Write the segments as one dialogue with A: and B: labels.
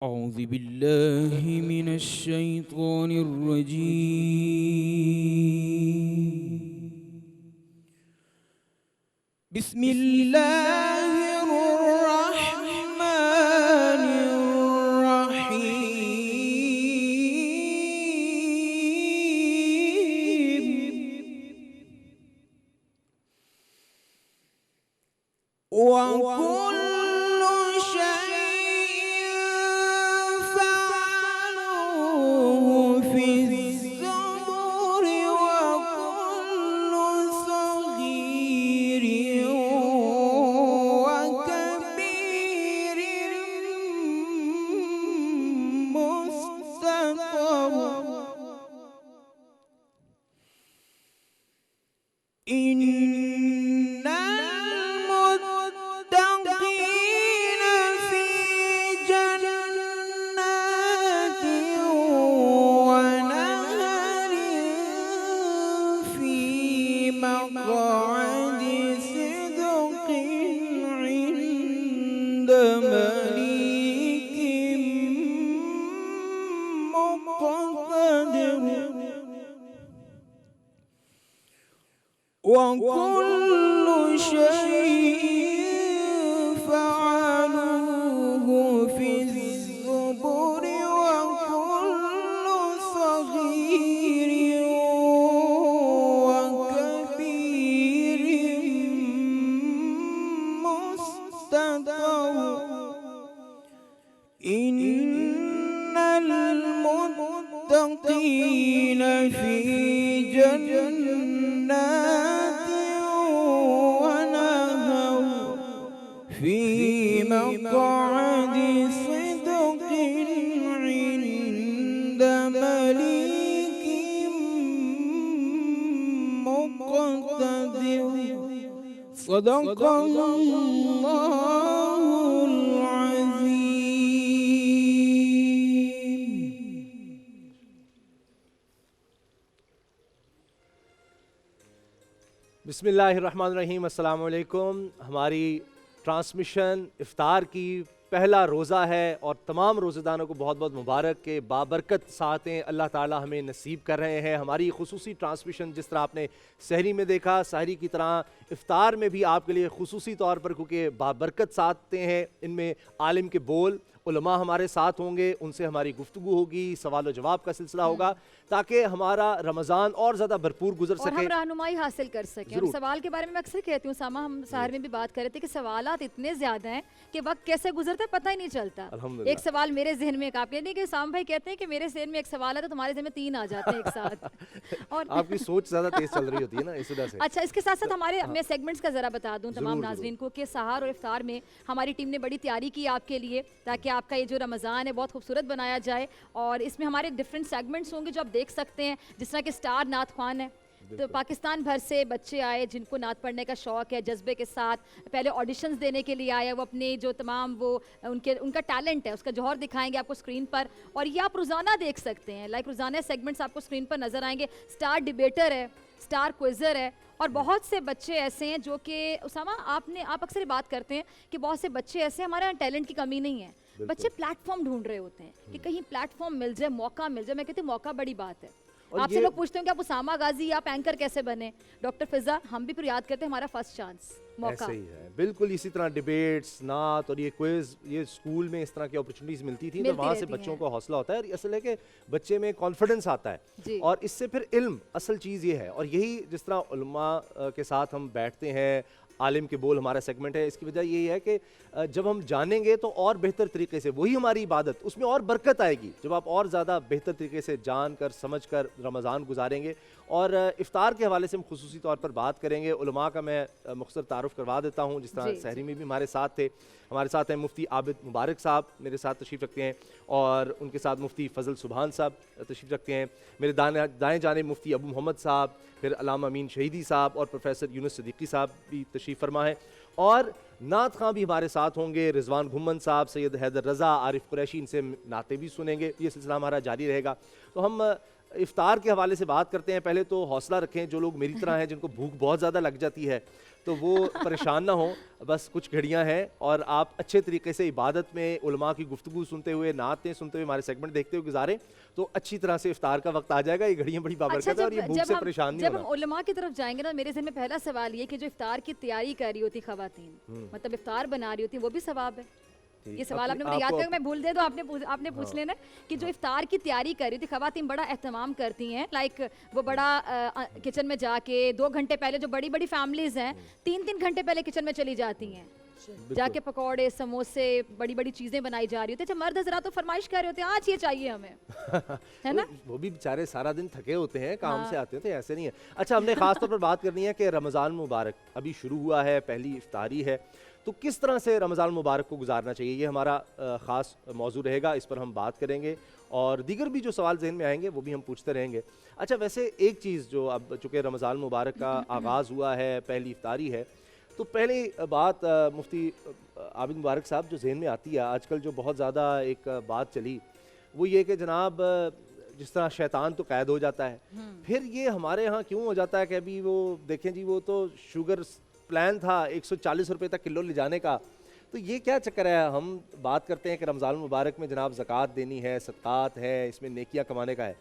A: أعوذ بالله من الشيطان الرجيم. بسم الله الرحمن الرحيم. وكل شيء فعلوه في الزبر وكل صغير وكبير مستقر. إن المتقين في جنات ونهر في مقعد صدق عند مليك مقتدر. وكل شيء فعلوه في الزبر وكل صغير وكبير مستقر. إن المتقين في جنات ونهر في مقعد صدق عند مليك مقتدر. صدق الله العظيم.
B: بسم اللہ الرحمن الرحیم. السلام علیکم. ہماری ٹرانسمیشن افطار کی پہلا روزہ ہے اور تمام روزہ دانوں کو بہت بہت مبارک کہ بابرکت ساعتیں اللہ تعالی ہمیں نصیب کر رہے ہیں. ہماری خصوصی ٹرانسمیشن جس طرح آپ نے سحری میں دیکھا، سحری کی طرح افطار میں بھی آپ کے لیے خصوصی طور پر کیونکہ بابرکت ساعتیں ہیں، ان میں عالم کے بول، علماء ہمارے ساتھ ہوں گے، ان سے ہماری گفتگو ہوگی، سوال و جواب کا سلسلہ ہوگا تاکہ ہمارا رمضان اور زیادہ بھرپور گزر سکے
C: اور ہم رہنمائی حاصل کر سکیں. اور سوال کے بارے میں اکثر کہتی ہوں ساما، ہم سحر میں بھی بات کر رہے تھے کہ سوالات اتنے زیادہ ہیں کہ وقت کیسے گزرتا ہے پتہ ہی نہیں چلتا. ایک سوال میرے ذہن میں، آپ یہ نہیں کہ سام بھائی کہتے ہیں کہ میرے ذہن میں ایک سوال ہے تو تمہارے ذہن میں 3 آ جاتے ہیں ایک ساتھ. اور
B: آپ کی سوچ زیادہ تیز چل رہی ہوتی ہے نا اس وجہ سے.
C: اچھا، اس کے ساتھ ساتھ ہمارے میں سیگمنٹس کا ذرا بتا دوں تمام ناظرین کو کہ سحر اور افطار میں ہماری ٹیم نے بڑی تیاری کی آپ کے لیے تاکہ آپ کا یہ جو رمضان ہے بہت خوبصورت بنایا جائے. اور اس میں ہمارے ڈفرینٹ سیگمنٹس ہوں گے جو آپ دیکھ سکتے ہیں، جس طرح کہ اسٹار نعت خوان ہے. تو پاکستان بھر سے بچے آئے جن کو نعت پڑھنے کا شوق ہے، جذبے کے ساتھ پہلے آڈیشنز دینے کے لیے آئے. وہ اپنے جو تمام وہ ان کا ٹیلنٹ ہے اس کا جوہر دکھائیں گے آپ کو اسکرین پر. اور یہ آپ روزانہ دیکھ سکتے ہیں، لائک روزانہ سیگمنٹس آپ کو اسکرین پر نظر آئیں گے. اسٹار ڈیبیٹر ہے، اسٹار کوئزر ہے، اور بہت سے بچے ایسے ہیں جو کہ اسامہ آپ اکثر بات کرتے ہیں کہ بہت سے بچے ایسے ہیں، ہمارے یہاں ٹیلنٹ کی کمی نہیں ہے. بچے پلیٹ فارم ڈھونڈ رہے ہوتے ہیں کہ کہیں پلیٹ فارم مل جائے، موقع مل جائے. میں کہتی ہوں موقع بڑی بات ہے. آپ سے لوگ پوچھتے ہیں کہ آپ اسامہ غازی آپ اینکر کیسے بنے، ڈاکٹر فضا، ہم بھی پھر یاد کرتے ہیں ہمارا فرسٹ چانس موقع.
B: ایسے ہی ہے بالکل. اسی طرح ڈیبیٹس، نعت اور یہ کوئز، یہ اسکول میں اس طرح کی اپرچونیٹیز ملتی تھیں تو وہاں سے بچوں کو حوصلہ ہوتا ہے. اصل ہے کہ بچے میں کانفیڈنس آتا ہے اور اس سے پھر علم، اصل چیز یہ ہے. اور یہی جس طرح علماء کے ساتھ ہم بیٹھتے ہیں، عالم کے بول ہمارا سیگمنٹ ہے، اس کی وجہ یہی ہے کہ جب ہم جانیں گے تو اور بہتر طریقے سے وہی ہماری عبادت، اس میں اور برکت آئے گی جب آپ اور زیادہ بہتر طریقے سے جان کر سمجھ کر رمضان گزاریں گے. اور افطار کے حوالے سے ہم خصوصی طور پر بات کریں گے. علماء کا میں مختصر تعارف کروا دیتا ہوں، جس طرح سحری میں بھی ہمارے ساتھ تھے. ہمارے ساتھ ہیں مفتی عابد مبارک صاحب، میرے ساتھ تشریف رکھتے ہیں، اور ان کے ساتھ مفتی فضل سبحان صاحب تشریف رکھتے ہیں. میرے دائیں جانب مفتی ابو محمد صاحب، پھر علامہ امین شہیدی صاحب اور پروفیسر یونس صدیقی صاحب بھی تشریف فرما ہے. اور نعت خواں بھی ہمارے ساتھ ہوں گے، رضوان گھمن صاحب، سید حیدر رضا، عارف قریشی، ان سے نعتیں بھی سنیں گے. یہ سلسلہ ہمارا جاری رہے گا. تو ہم افطار کے حوالے سے بات کرتے ہیں. پہلے تو حوصلہ رکھیں, جو لوگ میری طرح ہیں جن کو بھوک بہت زیادہ لگ جاتی ہے تو وہ پریشان نہ ہوں, بس کچھ گھڑیاں ہیں اور آپ اچھے طریقے سے عبادت میں علماء کی گفتگو سنتے ہوئے, نعتیں سنتے ہوئے, ہمارے سیگمنٹ دیکھتے ہوئے گزاریں تو اچھی طرح سے افطار کا وقت آ جائے گا. یہ گھڑیاں بڑی بابرکت ہے اور یہ بھوک سے پریشان نہیں ہونا.
C: جب ہم علماء کی طرف جائیں گے نا, میرے ذہن میں پہلا سوال یہ کہ جو افطار کی تیاری کر رہی ہوتی خواتین, مطلب افطار بنا رہی ہوتی, وہ بھی ثواب ہے. یہ سوال آپ نے مجھے یاد کر, میں بھول دے تو آپ نے پوچھ لینا کہ جو افطار کی تیاری کر رہی تھی خواتین, بڑا اہتمام کرتی ہیں, لائک وہ بڑا کچن میں جا کے 2 گھنٹے پہلے, جو بڑی بڑی فیملیز ہیں 3 گھنٹے پہلے کچن میں چلی جاتی ہیں, جا کے پکوڑے, سموسے, بڑی بڑی چیزیں بنائی جا رہی ہوتی ہیں. اچھا مرد حضرات تو فرمائش کر رہے ہوتے ہیں آج یہ چاہیے ہمیں, ہے نا,
B: وہ بھی بیچارے سارا دن تھکے ہوتے ہیں, کام سے آتے ہوتے ہیں, ایسے نہیں ہے. اچھا, ہم نے خاص طور پر بات کرنی ہے کہ رمضان مبارک ابھی شروع ہوا ہے, پہلی افطاری ہے, تو کس طرح سے رمضان مبارک کو گزارنا چاہیے, یہ ہمارا خاص موضوع رہے گا. اس پر ہم بات کریں گے اور دیگر بھی جو سوال ذہن میں آئیں گے وہ بھی ہم پوچھتے رہیں گے. اچھا, ویسے ایک چیز جو اب چونکہ رمضان مبارک کا آغاز ہوا ہے, پہلی افطاری ہے, تو پہلی بات مفتی عابد مبارک صاحب جو ذہن میں آتی ہے, آج کل جو بہت زیادہ ایک بات چلی وہ یہ کہ جناب جس طرح شیطان تو قید ہو جاتا ہے, پھر یہ ہمارے ہاں کیوں ہو جاتا ہے کہ ابھی وہ دیکھیں جی, وہ تو شوگر پلان تھا 140 روپے تک کلو لے جانے کا, تو یہ کیا چکر ہے. ہم بات کرتے ہیں کہ رمضان المبارک میں جناب زکوٰۃ دینی ہے, صدقات ہے, اس میں نیکیاں کمانے کا ہے,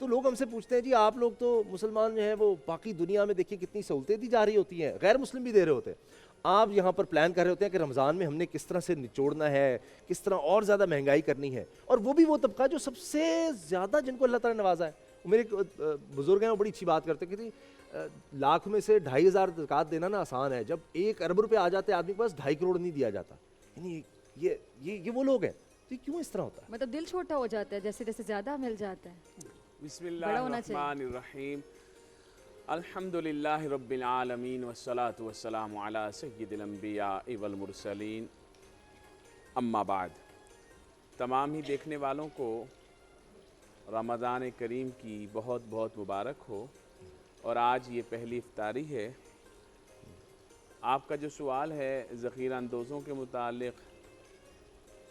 B: تو لوگ ہم سے پوچھتے ہیں جی آپ لوگ تو مسلمان جو ہیں وہ باقی دنیا میں دیکھیے کتنی سہولتیں دی جا رہی ہوتی ہیں, غیر مسلم بھی دے رہے ہوتے ہیں, آپ یہاں پر پلان کر رہے ہوتے ہیں کہ رمضان میں ہم نے کس طرح سے نچوڑنا ہے, کس طرح اور زیادہ مہنگائی کرنی ہے, اور وہ بھی وہ طبقہ جو سب سے زیادہ جن کو اللہ تعالیٰ نے نوازا ہے. میرے بزرگ ہیں وہ بڑی اچھی بات کرتے ہیں کہ لاکھ میں سے 2,500 زکوٰۃ دینا نا آسان ہے, جب 1 ارب روپے آ جاتے ہیں آدمی کے پاس 2.5 کروڑ نہیں دیا جاتا. یعنی یہ وہ لوگ ہیں, تو یہ کیوں اس طرح ہوتا ہے؟
C: مطلب دل چھوٹا ہو جاتا ہے جیسے جیسے زیادہ مل جاتا ہے.
D: بسم اللہ الرحمن الرحیم, الحمدللہ رب العالمین والصلاة والسلام علی سید الانبیاء والمرسلین, اما بعد. تمام ہی دیکھنے والوں کو رمضان کریم کی بہت بہت مبارک ہو, اور آج یہ پہلی افطاری ہے. آپ کا جو سوال ہے ذخیرہ اندوزوں کے متعلق,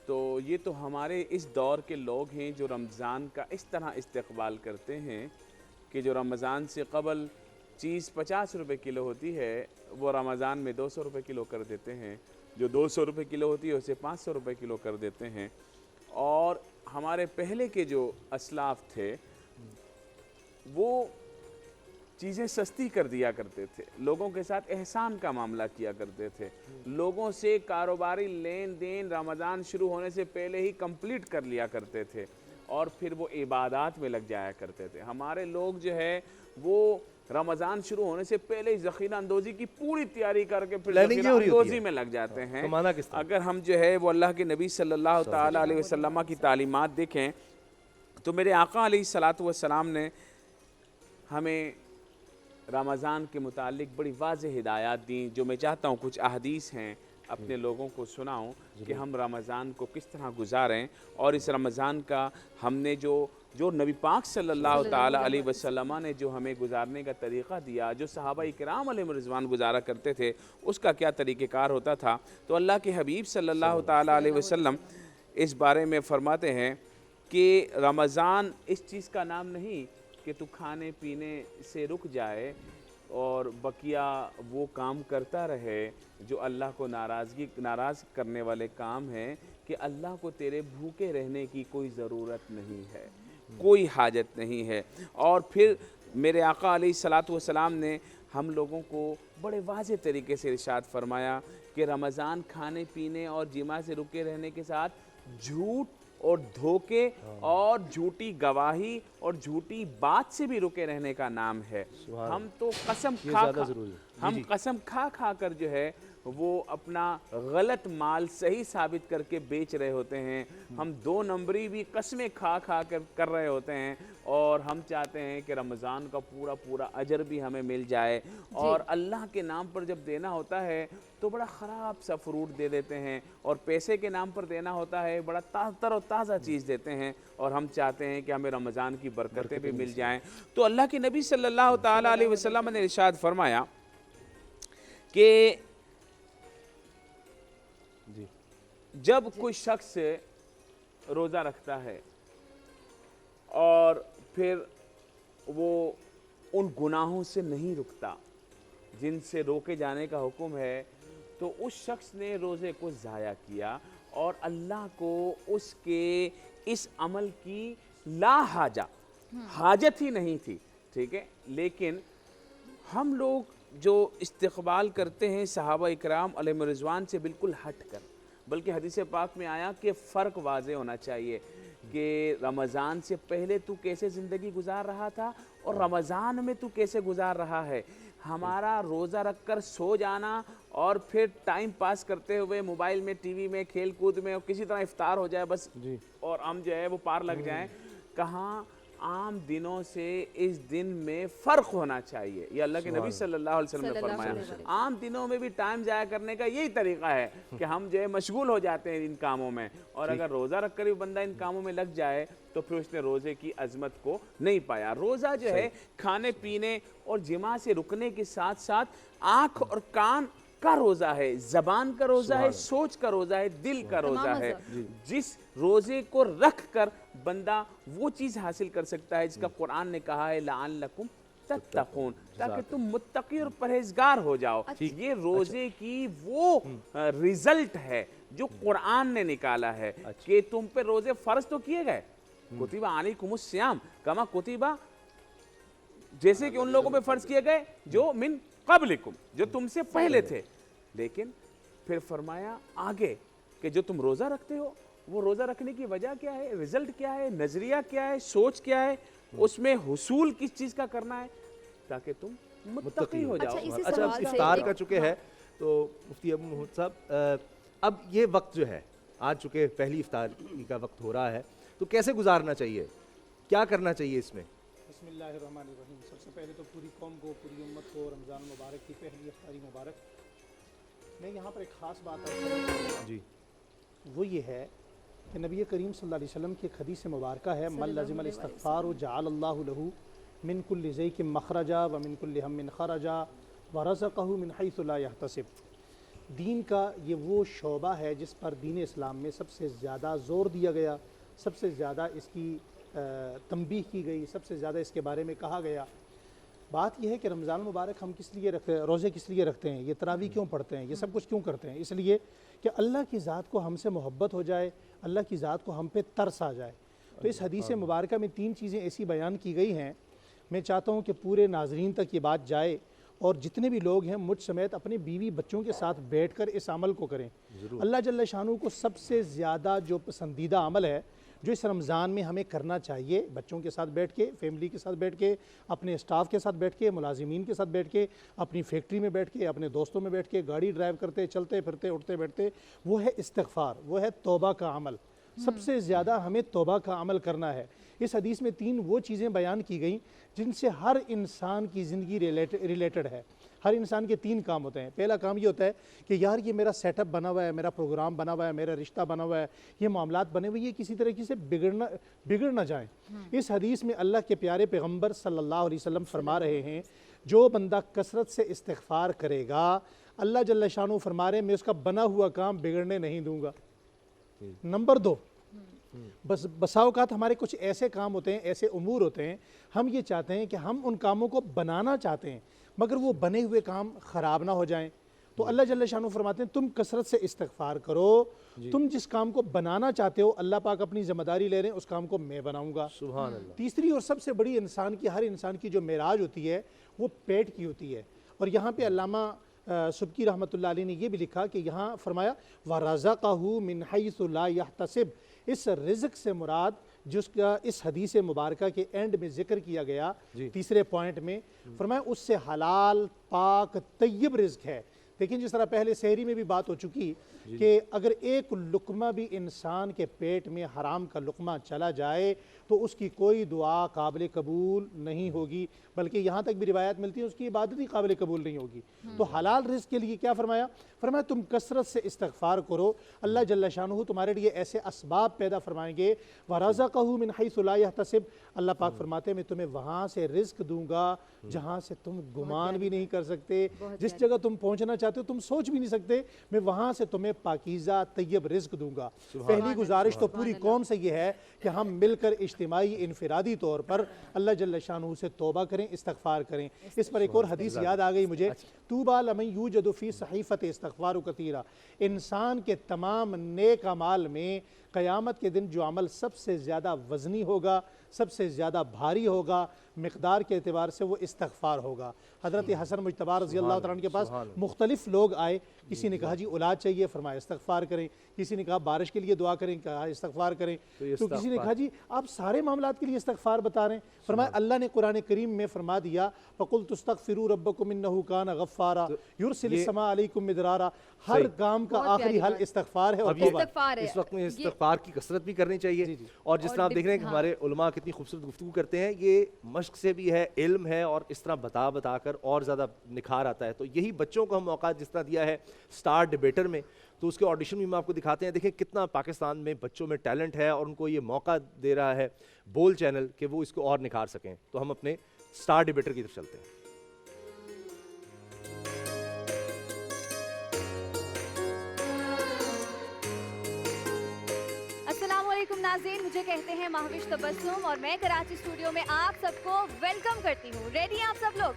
D: تو یہ تو ہمارے اس دور کے لوگ ہیں جو رمضان کا اس طرح استقبال کرتے ہیں کہ جو رمضان سے قبل چیز 50 روپے کلو ہوتی ہے وہ رمضان میں 200 روپے کلو کر دیتے ہیں, جو 200 روپے کلو ہوتی ہے اسے 500 روپے کلو کر دیتے ہیں. اور ہمارے پہلے کے جو اسلاف تھے وہ چیزیں سستی کر دیا کرتے تھے, لوگوں کے ساتھ احسان کا معاملہ کیا کرتے تھے, لوگوں سے کاروباری لین دین رمضان شروع ہونے سے پہلے ہی کمپلیٹ کر لیا کرتے تھے, اور پھر وہ عبادات میں لگ جایا کرتے تھے. ہمارے لوگ جو ہے وہ رمضان شروع ہونے سے پہلے ہی ذخیرہ اندوزی کی پوری تیاری کر کے پھر ذخیرہ اندوزی میں لگ جاتے ہیں. اگر ہم جو ہے وہ اللہ کے نبی صلی اللہ تعالیٰ علیہ وسلم کی تعلیمات دیکھیں تو میرے آقا علیہ الصلاۃ والسلام نے ہمیں رمضان کے متعلق بڑی واضح ہدایات دیں, جو میں چاہتا ہوں کچھ احادیث ہیں اپنے لوگوں کو سناؤں کہ ہم رمضان کو کس طرح گزاریں. اور اس رمضان کا ہم نے جو نبی پاک صلی اللہ تعالیٰ علیہ وسلم نے جو ہمیں گزارنے کا طریقہ دیا, جو صحابہ کرام علیہ رضوان گزارا کرتے تھے, اس کا کیا طریقہ کار ہوتا تھا. تو اللہ کے حبیب صلی اللہ تعالیٰ علیہ وسلم اس بارے میں فرماتے ہیں کہ رمضان اس چیز کا نام نہیں کہ تو کھانے پینے سے رک جائے اور بقیہ وہ کام کرتا رہے جو اللہ کو ناراض کرنے والے کام ہیں, کہ اللہ کو تیرے بھوکے رہنے کی کوئی ضرورت نہیں ہے, کوئی حاجت نہیں ہے. اور پھر میرے آقا علیہ الصلاۃ والسلام نے ہم لوگوں کو بڑے واضح طریقے سے ارشاد فرمایا کہ رمضان کھانے پینے اور جماع سے رکے رہنے کے ساتھ جھوٹ اور دھوکے اور جھوٹی گواہی اور جھوٹی بات سے بھی رکے رہنے کا نام ہے. ہم تو قسم کھا کر جو ہے وہ اپنا غلط مال صحیح ثابت کر کے بیچ رہے ہوتے ہیں. ہم 2 نمبری بھی قسمیں کھا کر رہے ہوتے ہیں, اور ہم چاہتے ہیں کہ رمضان کا پورا اجر بھی ہمیں مل جائے. اور اللہ کے نام پر جب دینا ہوتا ہے تو بڑا خراب سا فروٹ دے دیتے ہیں, اور پیسے کے نام پر دینا ہوتا ہے بڑا تر و تازہ چیز دیتے ہیں, اور ہم چاہتے ہیں کہ ہمیں رمضان کی برکتیں بھی مل جائیں. تو اللہ کے نبی صلی اللہ تعالیٰ علیہ وسلم نے ارشاد فرمایا کہ جب کوئی شخص روزہ رکھتا ہے اور پھر वो उन गुनाहों से नहीं रुकता जिनसे रोके जाने का हुक्म है, तो उस शख्स ने रोज़े को ज़ाया किया और अल्लाह को उसके इस अमल की ला हाजत ही नहीं थी, ठीक है। लेकिन हम लोग जो इस्तक़बाल करते हैं सहाबा इकराम अलैहिम रिज़वान से बिल्कुल हट कर, बल्कि हदीस पाक में आया कि फ़र्क वाज़े होना चाहिए कि रमज़ान से पहले तू कैसे ज़िंदगी गुजार रहा था और रमज़ान में तू कैसे गुजार रहा है। हमारा रोज़ा रख कर सो जाना और फिर टाइम पास करते हुए मोबाइल में, टीवी में, खेल कूद में, और किसी तरह इफ्तार हो जाए बस और हम जो है वो पार लग जाएं। कहाँ आम दिनों से इस दिन में फ़र्क होना चाहिए। ये अल्लाह के नबी सल्लल्लाहु अलैहि वसल्लम ने फरमाया। आम दिनों में भी टाइम जाया करने का यही तरीका है कि हम जो है मशगूल हो जाते हैं इन कामों में, और अगर रोज़ा रख कर भी बंदा इन कामों में लग जाए तो फिर उसने रोज़े की अजमत को नहीं पाया। रोज़ा जो है खाने पीने और जिमा से रुकने के साथ साथ आँख और कान का रोज़ा है, ज़बान का रोज़ा है, सोच का रोज़ा है, दिल का रोज़ा है। जिस रोज़े को रख कर बंदा वो चीज़ हासिल कर सकता है जिसका कुरान ने कहा है लअल्लकुम तत्तकून, ताकि तुम मुत्तकी और परहेजगार हो जाओ। ये रोज़े की वो रिजल्ट है जो कुरान ने निकाला है कि तुम पे रोज़े फ़र्ज तो किए गए, कुतिबा अलैकुमुस सियाम कमा कुतिबा, जैसे कि उन लोगों पे फ़र्ज किए गए जो मिन क़ब्लिकुम, जो तुमसे पहले थे। लेकिन फिर फरमाया आगे कि जो तुम रोज़ा रखते हो वो रोज़ा रखने की वजह क्या है, रिजल्ट क्या है, नज़रिया क्या है, सोच क्या है, उसमें हुसूल किस चीज़ का करना है ताकि तुम मुत्तकी हो जाओ।
B: अच्छा, इफ्तार का चुके हैं तो मुफ्ती अबू महमूद साहब, अब ये वक्त जो है आज चुके पहली इफ्तार का वक्त हो रहा है, तो कैसे गुजारना चाहिए, क्या करना चाहिए इसमें?
E: बिस्मिल्लाहिर्रहमानिर्रहीम। सबसे पहले तो पूरी कौम को, पूरी उम्मत को रमज़ान मुबारक की पहली इफ्तारी मुबारक। मैं यहाँ पर एक ख़ास बात जी, वो ये है कि नबी करीम सल्लल्लाहु अलैहि वसल्लम की एक हदीस मुबारक है, मल लज़िमल इस्तिग़फ़ार जअलल्लाहु लहू मिन कुल्लि ज़ैक़िन मख़रजा व मिन कुल्लि हम्मिन ख़रजा व रज़क़हु मिन हैसु ला यहतसिब। दीन का ये वो शोबा है जिस पर दीन इस्लाम में सबसे ज़्यादा ज़ोर दिया गया, सबसे ज़्यादा इसकी तंबीह की गई, सबसे ज़्यादा इसके बारे में कहा गया। बात यह है कि रमज़ान मुबारक हम किस लिए रखते हैं, रोज़े किस लिए रखते हैं, ये तरावी क्यों पढ़ते हैं, ये सब कुछ क्यों करते हैं? इसलिए कि अल्लाह की ज़ात को हमसे मोहब्बत हो जाए, अल्लाह की ज़ात को हम पे तरस आ जाए। तो इस हदीस मुबारक में 3 चीज़ें ऐसी बयान की गई हैं, मैं चाहता हूँ कि पूरे नाज़रीन तक ये बात जाए और जितने भी लोग हैं मुझ समेत अपने बीवी बच्चों के साथ बैठकर इस अमल को करें। अल्लाह जल्ल शानू को सबसे ज़्यादा जो पसंदीदा अमल है जो इस रमज़ान में हमें करना चाहिए, बच्चों के साथ बैठ के, फैमिली के साथ बैठ के, अपने स्टाफ के साथ बैठ के, मुलाजिमीन के साथ बैठ के, अपनी फैक्ट्री में बैठ के, अपने दोस्तों में बैठ के, गाड़ी ड्राइव करते, चलते फिरते, उठते बैठते, वो है इस्तिग़फ़ार, वो है तौबा का अमल। सबसे ज़्यादा हमें तौबा का अमल करना है। इस हदीस में 3 वो चीज़ें बयान की गई जिनसे हर इंसान की ज़िंदगी रिलेटेड है। हर इंसान के 3 काम होते हैं। पहला काम ये होता है कि यार ये मेरा सेटअप बना हुआ है, मेरा प्रोग्राम बना हुआ है, मेरा रिश्ता बना हुआ है, ये मामलात बने हुए, ये किसी तरीके से बिगड़ ना जाएं। इस हदीस में अल्लाह के प्यारे पैगम्बर सल्लल्लाहु अलैहि वसल्लम फरमा रहे हैं, जो बंदा कसरत से इस्तिग़फ़ार करेगा, अल्लाह जल्ल शानू फरमा रहे हैं मैं उसका बना हुआ काम बिगड़ने नहीं दूंगा। नंबर 2, बसा औक़ात हमारे कुछ ऐसे काम होते हैं, ऐसे उमूर होते हैं, हम ये चाहते हैं कि हम उन कामों को बनाना चाहते हैं मगर वो बने हुए काम ख़राब ना हो जाएं। तो अल्लाह जल्ल शानू फरमाते हैं तुम कसरत से इस्तिग़फ़ार करो, तुम जिस काम को बनाना चाहते हो अल्लाह पाक अपनी ज़िम्मेदारी ले रहे हैं, उस काम को मैं बनाऊंगा। सुभान अल्लाह। तीसरी और सबसे बड़ी हर इंसान की जो मेराज होती है वो पेट की होती है। और यहाँ पे अल्लामा सुब्की रहमतुल्लाह अलैह ने ये भी लिखा कि यहाँ फरमाया व रज़क़हु मिन हैसु ला यहतसिब। इस रिज़्क़ से मुराद जिसका इस हदीस मुबारक के एंड में जिक्र किया गया तीसरे पॉइंट में, फरमाया उससे हलाल पाक तय्यब रिज़्क़ है। लेकिन जिस तरह पहले सहरी में भी बात हो चुकी कि अगर एक लुकमा भी इंसान के पेट में हराम का लुकमा चला जाए तो उसकी कोई दुआ काबिल कबूल नहीं होगी, बल्कि यहाँ तक भी रिवायत मिलती है उसकी इबादत ही काबिल कबूल नहीं होगी। तो हलाल रिज़्क़ के लिए क्या फरमाया? फरमाया तुम कसरत से इस्तिग़फ़ार करो, अल्लाह जल्ल शानुहु तुम्हारे लिए ऐसे असबाब पैदा फरमाएंगे। व रज़क़हु मिन हैसु ला यहतसिब, अल्लाह पाक फरमाते हैं मैं तुम्हें वहाँ से रिज़्क़ दूंगा जहाँ से तुम गुमान भी नहीं कर सकते, जिस जगह तुम पहुँचना चाहते हो तुम सोच भी नहीं सकते, मैं वहाँ से तुम्हें पाकीज़ा तैयब रिज़्क दूंगा। पहली गुजारिश तो पूरी कौम से ये है कि हम मिलकर इज्तिमाई इनफरादी तौर पर अल्लाह जल्ल शानहू से तौबा करें, इस्तग़फ़ार करें। इस पर एक और हदीस याद आ गई मुझे, तूबा लिमन यूजदु फ़ी सहीफ़ति इस्तग़फ़ारु कतीरा। इंसान के तमाम नेक अमाल में क़यामत के दिन जो अमल सबसे ज़्यादा वज़नी होगा, सबसे ज़्यादा भारी होगा, मिक़दार के एतबार से वो इस्तग़फ़ार होगा। हज़रत हसन मुज्तबा रज़ी अल्लाह तआला के पास मुख्तलिफ़ लोग आए, किसी ने कहा जी औलाद चाहिए, फरमाया इस्तग़फ़ार करें। किसी ने कहा बारिश के लिए दुआ करें, कहा इस्तग़फ़ार करें। तो किसी ने कहा जी आप सारे मामलात के लिए इस्तग़फ़ार बता रहे हैं, फरमाया अल्लाह ने कुरान करीम में फरमा दिया फ़क़ुल तुस्तग़फ़िरू रब्बकुम इन्नहु कान गफ़्फ़ारा युरसिलिस समा अलैकुम मिदरारा। हर काम का आखिरी हल इस्तग़फ़ार है और तौबा।
B: इस वक्त में इस्तग़फ़ार की कसरत भी करनी चाहिए। और जिस तरह आप देख रहे हैं कि हमारे उलमा कितनी खूबसूरत गुफ्तगू करते हैं, ये मश्क से भी है, इल्म है, और इस तरह बता बता कर और ज़्यादा निखार आता है। तो यही बच्चों को हम मौका जिस तरह दिया है स्टार डिबेटर में, तो उसके ऑडिशन भी हम आपको दिखाते हैं। देखें कितना पाकिस्तान में बच्चों में टैलेंट है और उनको ये मौका दे रहा है बोल चैनल कि वो इसको और निखार सकें। तो हम अपने स्टार डिबेटर की तरफ चलते हैं।
C: नाज़रीन, मुझे कहते हैं महविश तबस्सुम और मैं कराची स्टूडियो में आप सबको वेलकम करती हूँ। रेडी हैं आप सब लोग?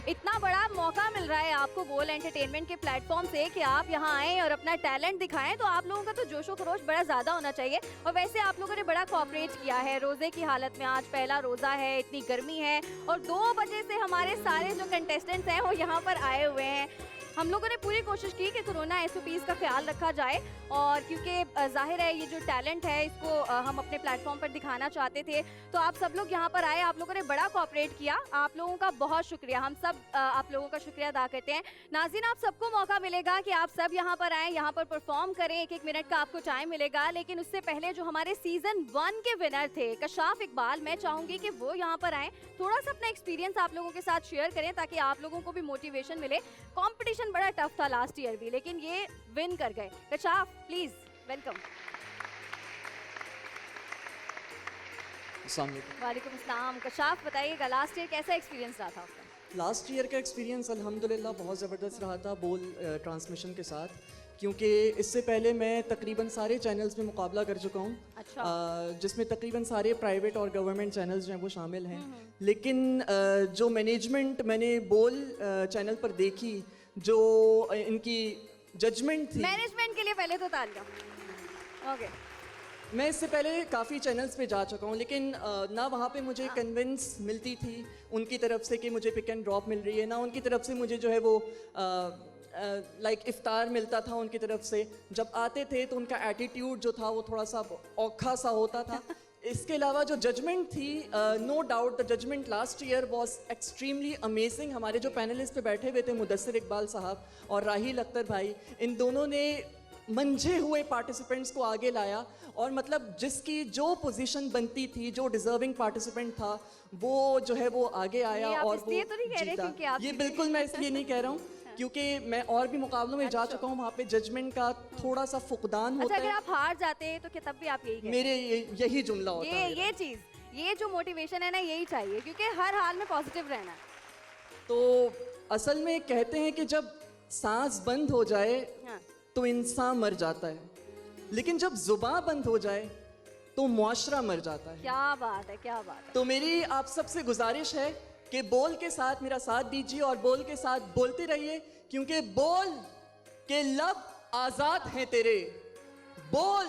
C: इतना बड़ा मौका मिल रहा है आपको बोल एंटरटेनमेंट के प्लेटफॉर्म से कि आप यहाँ आएँ और अपना टैलेंट दिखाएं, तो आप लोगों का तो जोशो खरोश बड़ा ज़्यादा होना चाहिए। और वैसे आप लोगों ने बड़ा कोऑपरेट किया है रोज़े की हालत में। आज पहला रोज़ा है, इतनी गर्मी है और 2 बजे से हमारे सारे जो कंटेस्टेंट्स हैं वो यहाँ पर आए हुए हैं। हम लोगों ने पूरी कोशिश की कि कोरोना SOPs का ख्याल रखा जाए, और क्योंकि जाहिर है ये जो टैलेंट है इसको हम अपने प्लेटफॉर्म पर दिखाना चाहते थे, तो आप सब लोग यहाँ पर आए, आप लोगों ने बड़ा कोऑपरेट किया। आप लोगों का बहुत शुक्रिया, हम सब आप लोगों का शुक्रिया अदा करते हैं। नाज़रीन, आप सबको मौका मिलेगा कि आप सब यहाँ पर आएँ, यहाँ पर परफॉर्म करें, 1-1 मिनट का आपको टाइम मिलेगा। लेकिन उससे पहले जो हमारे सीज़न 1 के विनर थे कशाफ इकबाल, मैं चाहूँगी कि वो यहाँ पर आएँ, थोड़ा सा अपना एक्सपीरियंस आप लोगों के साथ शेयर करें ताकि आप लोगों को भी मोटिवेशन मिले। कॉम्पिटिशन बड़ा टफ था लास्ट ईयर भी, लेकिन ये विन कर गए। कशाफ प्लीज वेलकम। वालेकुम अस्सलाम। कशाफ बताइएगा लास्ट ईयर कैसा एक्सपीरियंस रहा था आपका?
F: लास्ट ईयर का एक्सपीरियंस अल्हम्दुलिल्लाह बहुत ज़बरदस्त रहा था बोल ट्रांसमिशन के साथ, क्योंकि इससे पहले मैं तकरीबन सारे चैनल्स में मुकाबला कर चुका हूँ।
C: अच्छा।
F: जिसमें तकरीबन सारे प्राइवेट और गवर्नमेंट चैनल्स जो हैं वो शामिल हैं। लेकिन जो मैनेजमेंट मैंने बोल चैनल पर देखी, जो इनकी जजमेंट थी,
C: मैनेजमेंट के लिए पहले तो तालियां। ओके।
F: मैं इससे पहले काफ़ी चैनल्स पे जा चुका हूँ, लेकिन ना वहाँ पे मुझे कन्विंस मिलती थी उनकी तरफ से कि मुझे पिक एंड ड्रॉप मिल रही है, ना उनकी तरफ से मुझे जो है वो लाइक इफ्तार मिलता था उनकी तरफ से। जब आते थे तो उनका एटीट्यूड जो था वो थोड़ा सा औखा सा होता था। इसके अलावा जो जजमेंट थी, no doubt the judgement last year was extremely amazing. हमारे जो पैनलिस्ट पे बैठे हुए थे मुदस्सिर इकबाल साहब और राहील अख्तर भाई, इन दोनों ने मंझे हुए पार्टिसिपेंट्स को आगे लाया, और मतलब जिसकी जो पोजीशन बनती थी, जो डिजर्विंग पार्टिसिपेंट था, वो जो है वो आगे आया और वो जीता। ये बिल्कुल मैं इसलिए नहीं कह रहा हूँ क्योंकि मैं और भी मुकाबलों में जा चुका हूँ, वहाँ पे जजमेंट का थोड़ा सा फुकदान होता है।
C: अगर आप हार जाते हैं तो क्या तब भी आप यही
F: मेरे यही जुमला होता है।
C: ये चीज़, ये जो मोटिवेशन है ना, यही चाहिए, क्योंकि हर हाल में पॉजिटिव रहना है।
F: तो असल में कहते हैं कि जब सांस बंद हो जाए तो इंसान मर जाता है, लेकिन जब जुबान बंद हो जाए तो मुआशरा मर जाता है।
C: क्या बात है, क्या बात है।
F: तो मेरी आप सबसे गुजारिश है कि बोल के साथ मेरा साथ दीजिए और बोल के साथ बोलते रहिए, क्योंकि बोल के लब आजाद हैं तेरे, बोल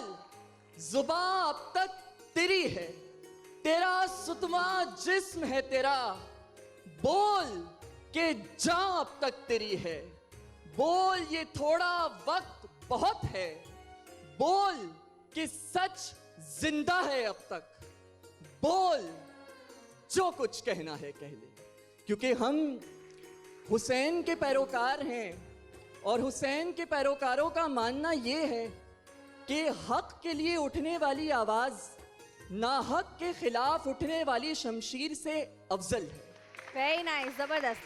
F: जुबान अब तक तेरी है, तेरा सुतमा जिस्म है तेरा, बोल के जान अब तक तेरी है, बोल ये थोड़ा वक्त बहुत है, बोल कि सच जिंदा है अब तक, बोल जो कुछ कहना है कह ले, क्योंकि हम हुसैन के पैरोकार हैं और हुसैन के पैरोकारों का मानना ये है कि हक के लिए उठने वाली आवाज नाहक के खिलाफ उठने वाली शमशीर से अफजल है।
C: वेरी नाइस, जबरदस्त।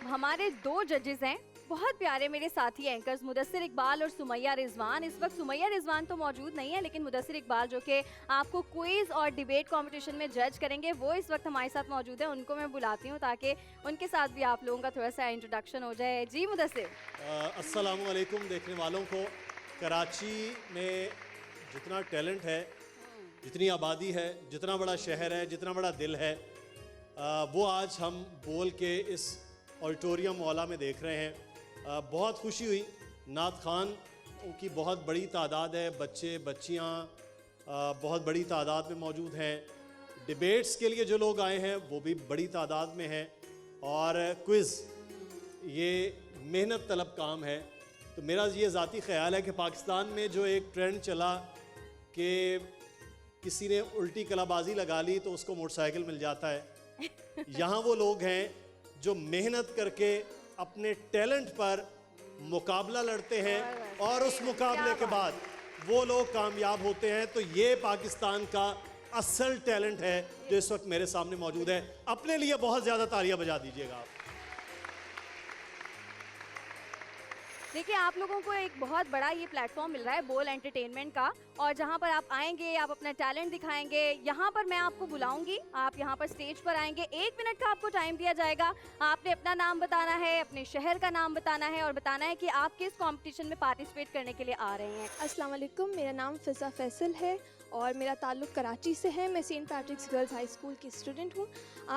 C: हमारे 2 जजेस हैं,
G: بہت پیارے میرے ساتھی اینکرز مدثر اقبال اور سمیہ رضوان. اس وقت سمیہ رضوان تو موجود نہیں ہے لیکن مدثر اقبال جو کہ آپ کو کوئز اور ڈیبیٹ کمپٹیشن میں جج کریں گے وہ اس وقت ہمارے ساتھ موجود ہیں. ان کو میں بلاتی ہوں تاکہ ان کے ساتھ بھی آپ لوگوں کا تھوڑا سا انٹروڈکشن ہو جائے. جی مدثر.
H: السلام علیکم دیکھنے والوں کو. کراچی میں جتنا ٹیلنٹ ہے, جتنی آبادی ہے, جتنا بڑا شہر ہے, جتنا بڑا دل ہے, وہ آج ہم بول کے اس آڈیٹوریم والا میں دیکھ رہے ہیں. بہت خوشی ہوئی. نعت خوان کی بہت بڑی تعداد ہے, بچے بچیاں بہت بڑی تعداد میں موجود ہیں. ڈیبیٹس کے لیے جو لوگ آئے ہیں وہ بھی بڑی تعداد میں ہیں, اور کوئز یہ محنت طلب کام ہے. تو میرا یہ ذاتی خیال ہے کہ پاکستان میں جو ایک ٹرینڈ چلا کہ کسی نے الٹی کلا بازی لگا لی تو اس کو موٹر سائیکل مل جاتا ہے, یہاں وہ لوگ ہیں جو محنت کر کے اپنے ٹیلنٹ پر مقابلہ لڑتے ہیں اور اس مقابلے کے بعد وہ لوگ کامیاب ہوتے ہیں. تو یہ پاکستان کا اصل ٹیلنٹ ہے جو اس وقت میرے سامنے موجود ہے. اپنے لیے بہت زیادہ تالیاں بجا دیجیے گا آپ.
G: دیکھیں آپ لوگوں کو ایک بہت بڑا یہ پلیٹ فارم مل رہا ہے بول انٹرٹینمنٹ کا, اور جہاں پر آپ آئیں گے, آپ اپنا ٹیلنٹ دکھائیں گے. یہاں پر میں آپ کو بلاؤں گی, آپ یہاں پر سٹیج پر آئیں گے. 1 منٹ کا آپ کو ٹائم دیا جائے گا. آپ نے اپنا نام بتانا ہے, اپنے شہر کا نام بتانا ہے, اور بتانا ہے کہ آپ کس کمپٹیشن میں پارٹیسپیٹ کرنے کے لیے آ رہے ہیں.
I: السلام علیکم, میرا نام فضا فیصل ہے اور میرا تعلق کراچی سے ہے. میں Saint Patrick's Girls High School کی اسٹوڈنٹ ہوں.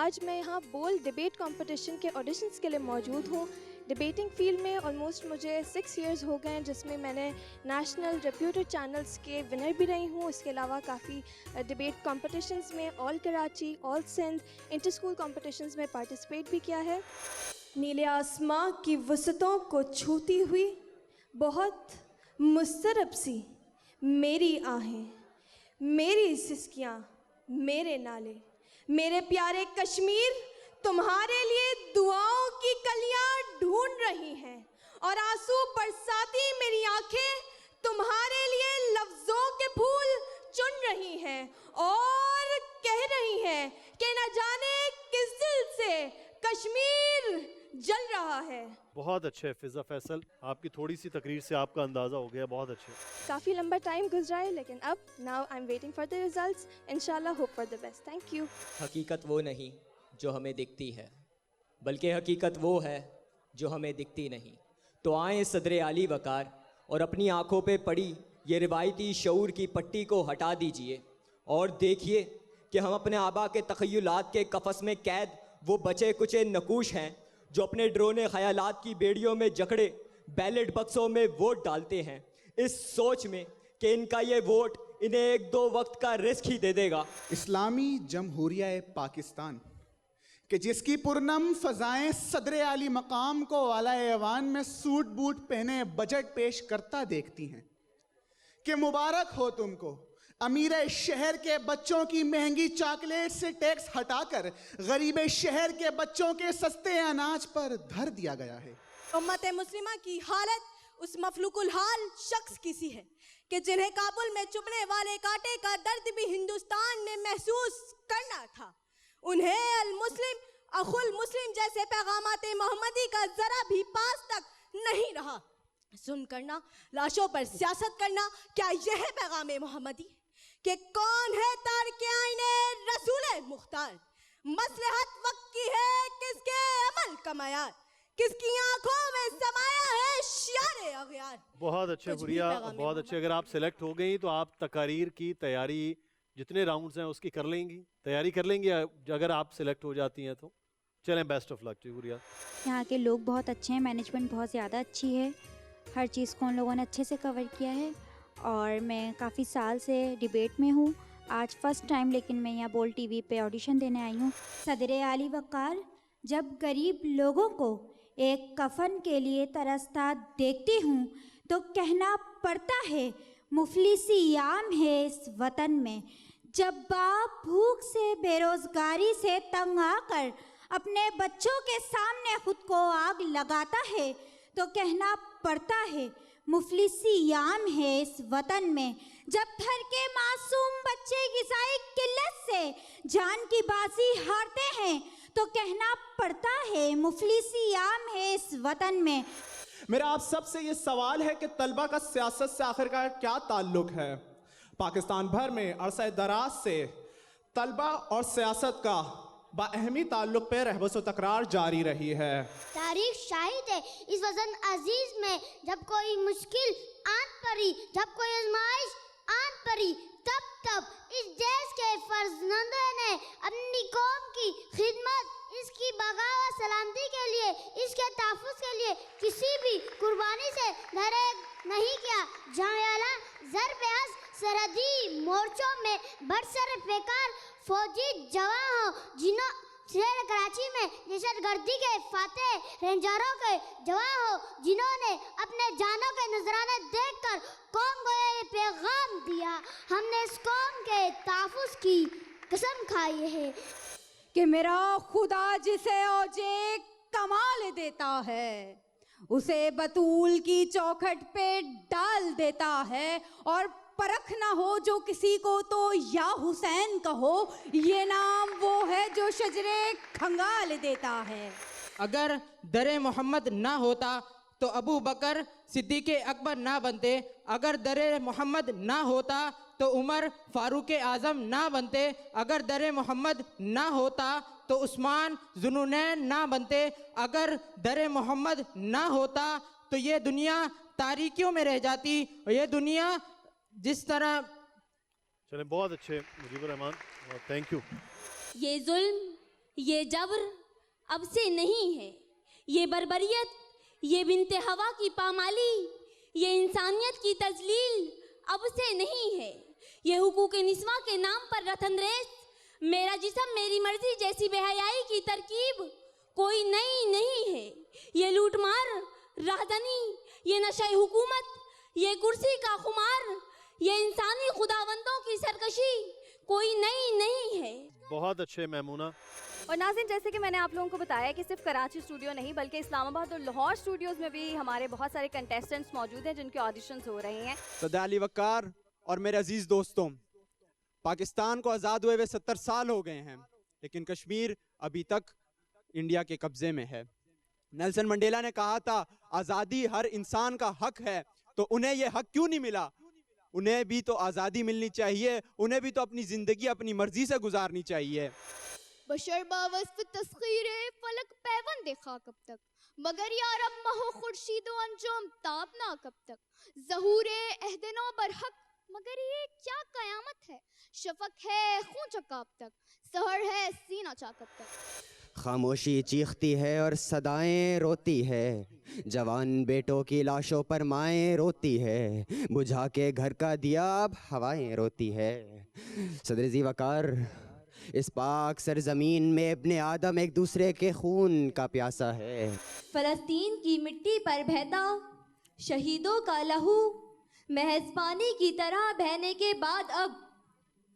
I: آج میں یہاں بول ڈیبیٹ کمپٹیشن کے آڈیشنس کے لیے موجود ہوں. ڈیبیٹنگ فیلڈ میں آلموسٹ مجھے 6 ایئرز ہو گئے ہیں, جس میں میں نے نیشنل ریپیوٹیڈ چینلز کے ونر بھی رہی ہوں. اس کے علاوہ کافی ڈیبیٹ کمپٹیشنز میں آل کراچی, آل سندھ, انٹر اسکول کمپٹیشنز میں پارٹیسپیٹ بھی کیا ہے. نیلے آسماں کی وسعتوں کو چھوتی ہوئی بہت مضطرب سی میری آہیں, میری سسکیاں, میرے نالے, میرے پیارے کشمیر تمہارے لیے دعاؤں کی کلیاں ڈھونڈ رہی ہیں, اور آنسو برساتی میری آنکھیں تمہارے لیے لفظوں کے پھول چن رہی ہیں, اور کہہ رہی ہیں کہ نہ جانے کس دل سے کشمیر جل رہا ہے.
H: بہت اچھے فضا فیصل, آپ کی تھوڑی سی تقریر سے آپ کا اندازہ ہو گیا. بہت اچھے.
I: کافی لمبا ٹائم گزرا ہے لیکن اب now I'm waiting for the results. انشاءاللہ hope for the best. Thank you.
J: حقیقت وہ نہیں جو ہمیں دکھتی ہے, بلکہ حقیقت وہ ہے جو ہمیں دکھتی نہیں. تو آئیں صدر عالی وقار اور اپنی آنکھوں پہ پڑی یہ روایتی شعور کی پٹی کو ہٹا دیجئے, اور دیکھیے کہ ہم اپنے آبا کے تخیلات کے قفس میں قید وہ بچے کچے نقوش ہیں جو اپنے ڈرونے خیالات کی بیڑیوں میں جکڑے بیلٹ بکسوں میں ووٹ ڈالتے ہیں, اس سوچ میں کہ ان کا یہ ووٹ انہیں 1-2 وقت کا رزق ہی دے دے گا.
K: اسلامی جمہوریہ پاکستان کہ جس کی پرنم فضائیں صدر عالی مقام کو والا ایوان میں سوٹ بوٹ پہنے بجٹ پیش کرتا دیکھتی ہیں, کہ مبارک ہو تم کو امیر شہر کے بچوں کی مہنگی چاکلیٹ سے ٹیکس ہٹا کر غریب شہر کے بچوں کے سستے اناج پر دھر دیا گیا ہے.
L: امت مسلمہ کی حالت اس مفلوق الحال شخص کی سی ہے کہ جنہیں کابل میں چبھنے والے کانٹے کا درد بھی ہندوستان میں محسوس کرنا تھا. انہیں المسلم اخو المسلم جیسے پیغامات محمدی کا ذرا بھی پاس تک نہیں رہا. سن کرنا, لاشوں پر سیاست کرنا, کیا یہ ہے پیغام محمدی؟ کہ کون ہے تارک آئین رسول مختار؟ مصلحت وقت کی ہے کس کے عمل کا معیار, کس کی آنکھوں میں سمایا ہے شیار اغیار.
H: بہت اچھے گڑیا, بہت اچھے. اگر آپ سلیکٹ ہو گئی تو آپ تقاریر کی تیاری جتنے راؤنڈز ہیں اس کی کر لیں گی, تیاری کر لیں گی اگر آپ سلیکٹ ہو جاتی ہیں تو. چلیں بیسٹ آف لک. گڑیا,
M: یہاں کے لوگ بہت اچھے ہیں, مینجمنٹ بہت زیادہ اچھی ہے, ہر چیز کو ان لوگوں نے اچھے سے کور کیا ہے, اور میں کافی سال سے ڈیبیٹ میں ہوں. آج فرسٹ ٹائم لیکن میں یہاں بول ٹی وی پہ آڈیشن دینے آئی ہوں.
N: صدر عالی وقار, جب غریب لوگوں کو ایک کفن کے لیے ترستا دیکھتی ہوں تو کہنا پڑتا ہے مفلسی عام ہے اس وطن میں. جب باپ بھوک سے بے روزگاری سے تنگ آ کر اپنے بچوں کے سامنے خود کو آگ لگاتا ہے تو کہنا پڑتا ہے مفلسی عام ہے اس وطن میں. جب گھر کے معصوم بچے غذائی قلت سے جان کی بازی ہارتے ہیں تو کہنا پڑتا ہے مفلسی عام ہے اس وطن میں.
K: میرا آپ سب سے یہ سوال ہے کہ طلبہ کا سیاست سے آخر کا کیا تعلق ہے؟ پاکستان بھر میں عرصہ دراز سے طلبہ اور سیاست کا باہمی تعلق پہ رہبت و تکرار جاری رہی ہے.
O: تاریخ شاہد ہے اس وطن عزیز میں جب کوئی مشکل آن پڑی، جب کوئی آزمائش آن پڑی، تب اس دیش کے فرزندوں نے اپنی قوم کی خدمت، اس کی بقا و سلامتی کے لیے، اس کے تحفظ کے لیے کسی بھی قربانی سے دریغ نہیں کیا. جامعہ ضرب سرحدی مورچوں میں برسر پیکار فوجی جوان ہو، جنہوں شہر کراچی میں دہشت گردی کے فاتح رینجروں کے جوان ہو، جنہوں نے اپنے جانوں کے نذرانے دیکھ کر قوم کو یہ پیغام دیا. ہم نے اس قوم کے تحفظ کی قسم کھائی ہے
P: کہ میرا خدا جسے اوجے کمال دیتا ہے اسے بطول کی چوکھٹ پہ ڈال دیتا ہے، اور پرکھ نہ ہو جو کسی کو تو یا حسین کہو، یہ نام وہ ہے جو شجرے کھنگال دیتا ہے.
A: اگر در محمد نہ ہوتا تو ابو بکر صدیق اکبر نہ بنتے، اگر در محمد نہ ہوتا تو عمر فاروق اعظم نہ بنتے، اگر در محمد نہ ہوتا تو عثمان ذوالنورین نہ بنتے، اگر در محمد نہ ہوتا تو یہ دنیا تاریکیوں میں رہ جاتی. اور یہ دنیا جس طرح
H: چلیں، بہت اچھے مجیب الرحمان، تھینک یو.
L: یہ ظلم، یہ جبر اب سے نہیں ہے، یہ بربریت، یہ بنت ہوا کی پامالی، یہ انسانیت کی تذلیل اب سے نہیں ہے. یہ حقوق نسواں کے نام پر رتن ریس، میرا جسم میری مرضی جیسی بے حیائی کی ترکیب کوئی نئی نہیں ہے. یہ لوٹ مار، راہدنی، یہ نشہ حکومت، یہ کرسی کا خمار، یہ انسانی خداوندوں کی سرکشی کوئی نئی نہیں ہے.
H: بہت اچھے میمونہ.
G: اور ناظرین، جیسے کہ میں نے آپ لوگوں کو بتایا کہ صرف کراچی اسٹوڈیو نہیں بلکہ اسلام آباد اور لاہور اسٹوڈیوز میں بھی ہمارے بہت سارے کنٹیسٹنٹس موجود ہیں جن کے آڈیشنز ہو رہے ہیں.
Q: صدر علی وقار اور میرے عزیز دوستوں، پاکستان کو آزاد ہوئے 70 سال ہو گئے ہیں، لیکن کشمیر ابھی تک انڈیا کے قبضے میں ہے. نیلسن منڈیلا نے کہا تھا آزادی ہر انسان کا حق ہے، تو انہیں یہ حق کیوں نہیں ملا؟ انہیں بھی تو آزادی ملنی چاہیے، انہیں بھی تو اپنی زندگی اپنی مرضی سے گزارنی چاہیے.
R: بشر باوصف تسخیر فلک پیوند دیکھا کب تک، مگر یارب مہو خورشید و انجم تابنا کب تک. ظہور عہد نو برحق، مگر یہ کیا قیامت ہے. شفق ہے خون چکا اب تک، سحر ہے سینہ چاک اب تک.
S: خاموشی چیختی ہے اور صدائیں روتی ہے، جوان بیٹوں کی لاشوں پر مائیں روتی ہے، بجھا کے گھر کا دیا اب ہوائیں روتی ہے. صدر ذی وقار، اس پاک سرزمین میں ابن آدم ایک دوسرے کے خون کا پیاسا ہے.
L: فلسطین کی مٹی پر بہتا شہیدوں کا لہو محض پانی کی طرح بہنے کے بعد اب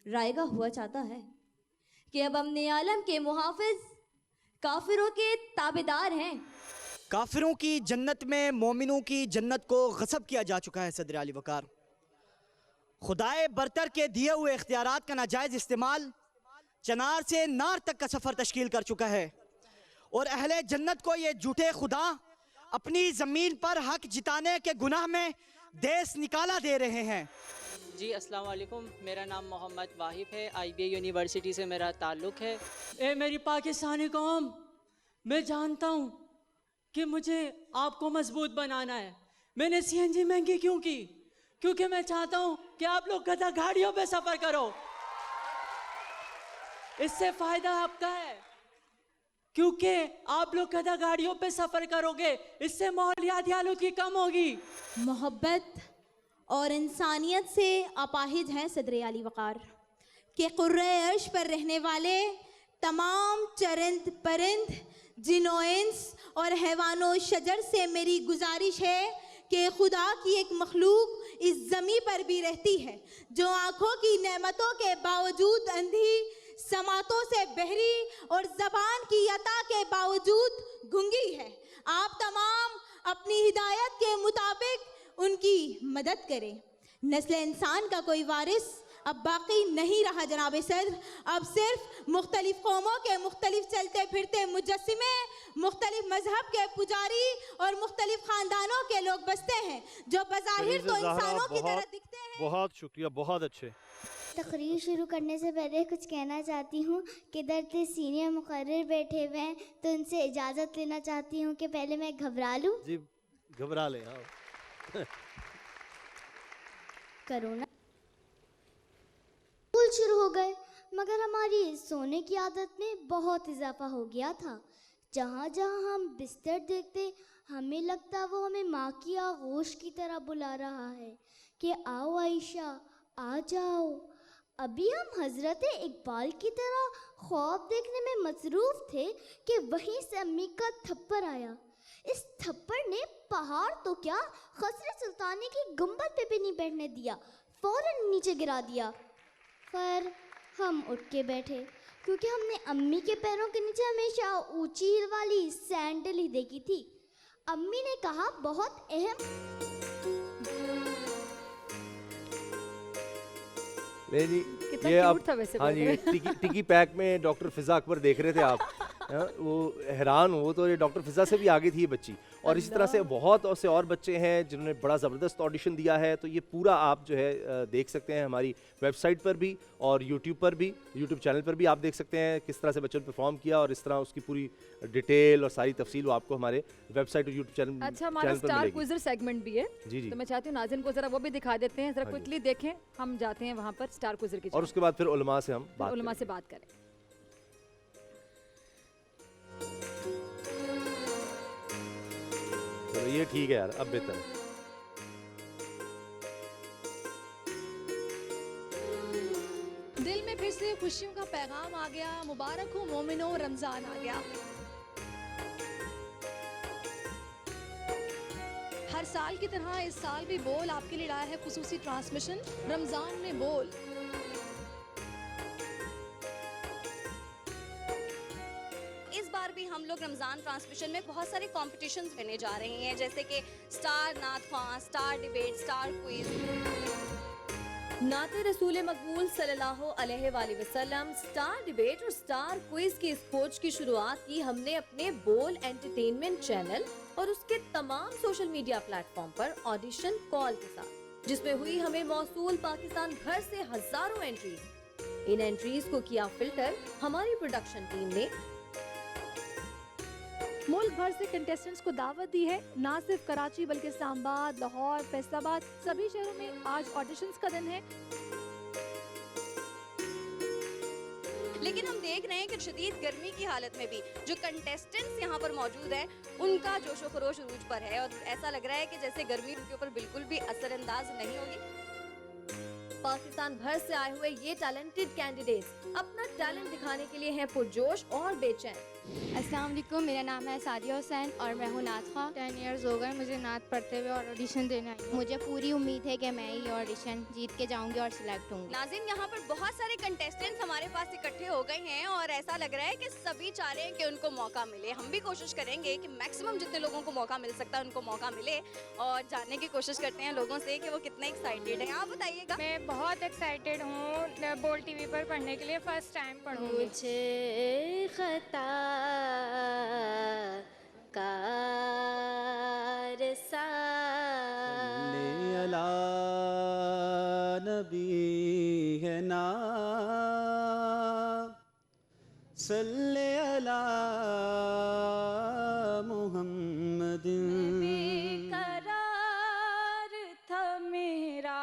L: رائگہ ہوا چاہتا ہے کہ اب امن عالم کے محافظ کافروں کے تابعدار ہیں.
T: کافروں کی جنت میں مومنوں کی جنت کو غصب کیا جا چکا ہے. صدر علی وقار، خدائے برتر کے دیے ہوئے اختیارات کا ناجائز استعمال چنار سے نار تک کا سفر تشکیل کر چکا ہے، اور اہل جنت کو یہ جھوٹے خدا اپنی زمین پر حق جتانے کے گناہ میں دیس نکالا دے رہے ہیں.
U: جی السلام علیکم، میرا نام محمد واحد ہے، IBA یونیورسٹی سے میرا تعلق ہے.
V: اے میری پاکستانی قوم، میں جانتا ہوں کہ مجھے آپ کو مضبوط بنانا ہے. میں نے CNG مہنگی کیوں کی؟ کیونکہ میں چاہتا ہوں کہ آپ لوگ گدھا گاڑیوں پہ سفر کرو. اس سے فائدہ آپ کا ہے، کیونکہ آپ لوگ گدھا گاڑیوں پہ سفر کرو گے، اس سے ماحولیاتی آلودگی کم ہوگی.
L: محبت اور انسانیت سے اپاہج ہیں صدر علی وقار کہ قرۂ عرش پر رہنے والے تمام چرند پرند، جن و انس اور حیوان و شجر سے میری گزارش ہے کہ خدا کی ایک مخلوق اس زمین پر بھی رہتی ہے جو آنکھوں کی نعمتوں کے باوجود اندھی، سماعتوں سے بہری اور زبان کی عطا کے باوجود گنگی ہے. آپ تمام اپنی ہدایت کے مطابق ان کی مدد کریں. نسل انسان کا کوئی وارث اب باقی نہیں رہا جناب صدر، اب صرف مختلف قوموں کے مختلف چلتے پھرتے مجسمے मुख्तलिफ मजहब के पुजारी और मुख्तलिफ खानदानों के लोग बसते हैं जो बज़ाहिर तो इंसानों की तरह दिखते हैं।
D: बहुत शुक्रिया, बहुत अच्छे।
O: तकरीर शुरू करने से पहले कुछ कहना चाहती हूँ कि इधर से सीनियर मुकर्रिर बैठे हुए हैं तो उनसे इजाज़त लेना चाहती हूँ कि पहले मैं घबरा लूँ।
D: जी घबरा लें। हाँ
O: करो ना। स्कूल शुरू हो गए मगर हमारी सोने की आदत में बहुत इजाफा हो गया था। जहाँ जहाँ हम बिस्तर देखते हमें लगता वो हमें माँ की आगोश की तरह बुला रहा है कि आओ आयशा आ जाओ। अभी हम हज़रत इकबाल की तरह ख्वाब देखने में मसरूफ़ थे कि वहीं से अम्मी का थप्पड़ आया। इस थप्पड़ ने पहाड़ तो क्या खसरे सुल्तानी की गुंबद पे भी नहीं बैठने दिया, फ़ौरन नीचे गिरा दिया। पर हम उठ के बैठे क्योंकि हमने अम्मी के पैरों के नीचे हमेशा ऊंची हील वाली सैंडल ही देखी थी। अम्मी ने कहा बहुत अहम।
B: नहीं जी ये आप हाँ जी टिकी पैक में डॉक्टर फिजा अकबर देख रहे थे आप। वो हैरान हो तो ये डॉक्टर फिजा से भी आगे थी ये बच्ची। और इसी तरह से बहुत से और बच्चे हैं जिन्होंने बड़ा ज़बरदस्त ऑडिशन दिया है। तो ये पूरा आप जो है देख सकते हैं हमारी वेबसाइट पर भी और यूट्यूब पर भी, यूट्यूब चैनल पर भी आप देख सकते हैं किस तरह से बच्चों ने परफॉर्म किया और इस तरह उसकी पूरी डिटेल और सारी तफसील वो आपको हमारे वेबसाइट और यूट्यूब चैनल
C: अच्छा हमारा स्टार क्विज़र सेगमेंट भी है।
B: जी
C: तो मैं चाहती हूँ नाज़रीन को जरा वो भी दिखा देते हैं, जरा क्विकली देखें। हम जाते हैं वहाँ पर स्टार क्विज़र की
B: और उसके बाद फिर उलमा से हम
C: बात करें।
B: तो ये ठीक है यार, अब बेहतर है।
E: दिल में फिर से खुशियों का पैगाम आ गया। मुबारक हो मोमिनो, रमजान आ गया। हर साल की तरह इस साल भी बोल आपके लिए लाया है खुसूसी ट्रांसमिशन रमजान में बोल।
G: इस बार भी हम लोग रमज़ान ट्रांसमिशन में बहुत सारे कॉम्पिटिशन्स लेने जा रहे हैं, जैसे कि स्टार नात ख्वां, स्टार डिबेट, स्टार क्विज। नाते रसूल मकबूल सल्लल्लाहु अलैहि वसल्लम, स्टार डिबेट और स्टार क्विज की इस खोज की शुरुआत की हमने अपने बोल एंटरटेनमेंट चैनल और उसके तमाम सोशल मीडिया प्लेटफॉर्म पर ऑडिशन कॉल के साथ, जिसमें हुई हमें मौसूल पाकिस्तान भर से हजारों एंट्रीज। इन एंट्रीज को किया फिल्टर हमारी प्रोडक्शन टीम ने।
E: मुल्क भर से कंटेस्टेंट्स को दावत दी है, ना सिर्फ कराची बल्कि इस्लामाबाद, लाहौर, फैसलाबाद सभी शहरों में आज ऑडिशंस का दिन है।
G: लेकिन हम देख रहे हैं कि शदीद गर्मी की हालत में भी जो कंटेस्टेंट्स यहाँ पर मौजूद हैं उनका जोशो खरोश उरूज पर है और ऐसा लग रहा है कि जैसे गर्मी उनके ऊपर बिल्कुल भी असरअंदाज नहीं होगी। पाकिस्तान भर से आए हुए ये टैलेंटेड कैंडिडेट्स अपना टैलेंट दिखाने के लिए हैं पुरजोश और बेचैन।
W: अस्सलाम वालेकुम, मेरा नाम है सादिया हुसैन और मैं हूँ नात ख़्वां। 10 इयर्स हो गए मुझे नात पढ़ते हुए और ऑडिशन देने आई हूँ। मुझे पूरी उम्मीद है कि मैं ये ऑडिशन जीत के जाऊँगी और सिलेक्ट होंगी।
G: नाज़रीन, यहाँ पर बहुत सारे कंटेस्टेंट्स हमारे पास इकट्ठे हो गए हैं और ऐसा लग रहा है कि सभी चाह रहे हैं कि उनको मौका मिले। हम भी कोशिश करेंगे कि मैक्सिमम जितने लोगों को मौका मिल सकता है उनको मौका मिले और जानने की कोशिश करते हैं लोगों से कि वो कितने एक्साइटेड हैं। आप बताइएगा।
W: मैं बहुत एक्साइटेड हूँ बोल टीवी पर पढ़ने के लिए, फर्स्ट टाइम पढ़ूँगी।
G: मुझे खता
X: अला नबी है ना सल्ले अला मुहम्मद।
W: करार था मेरा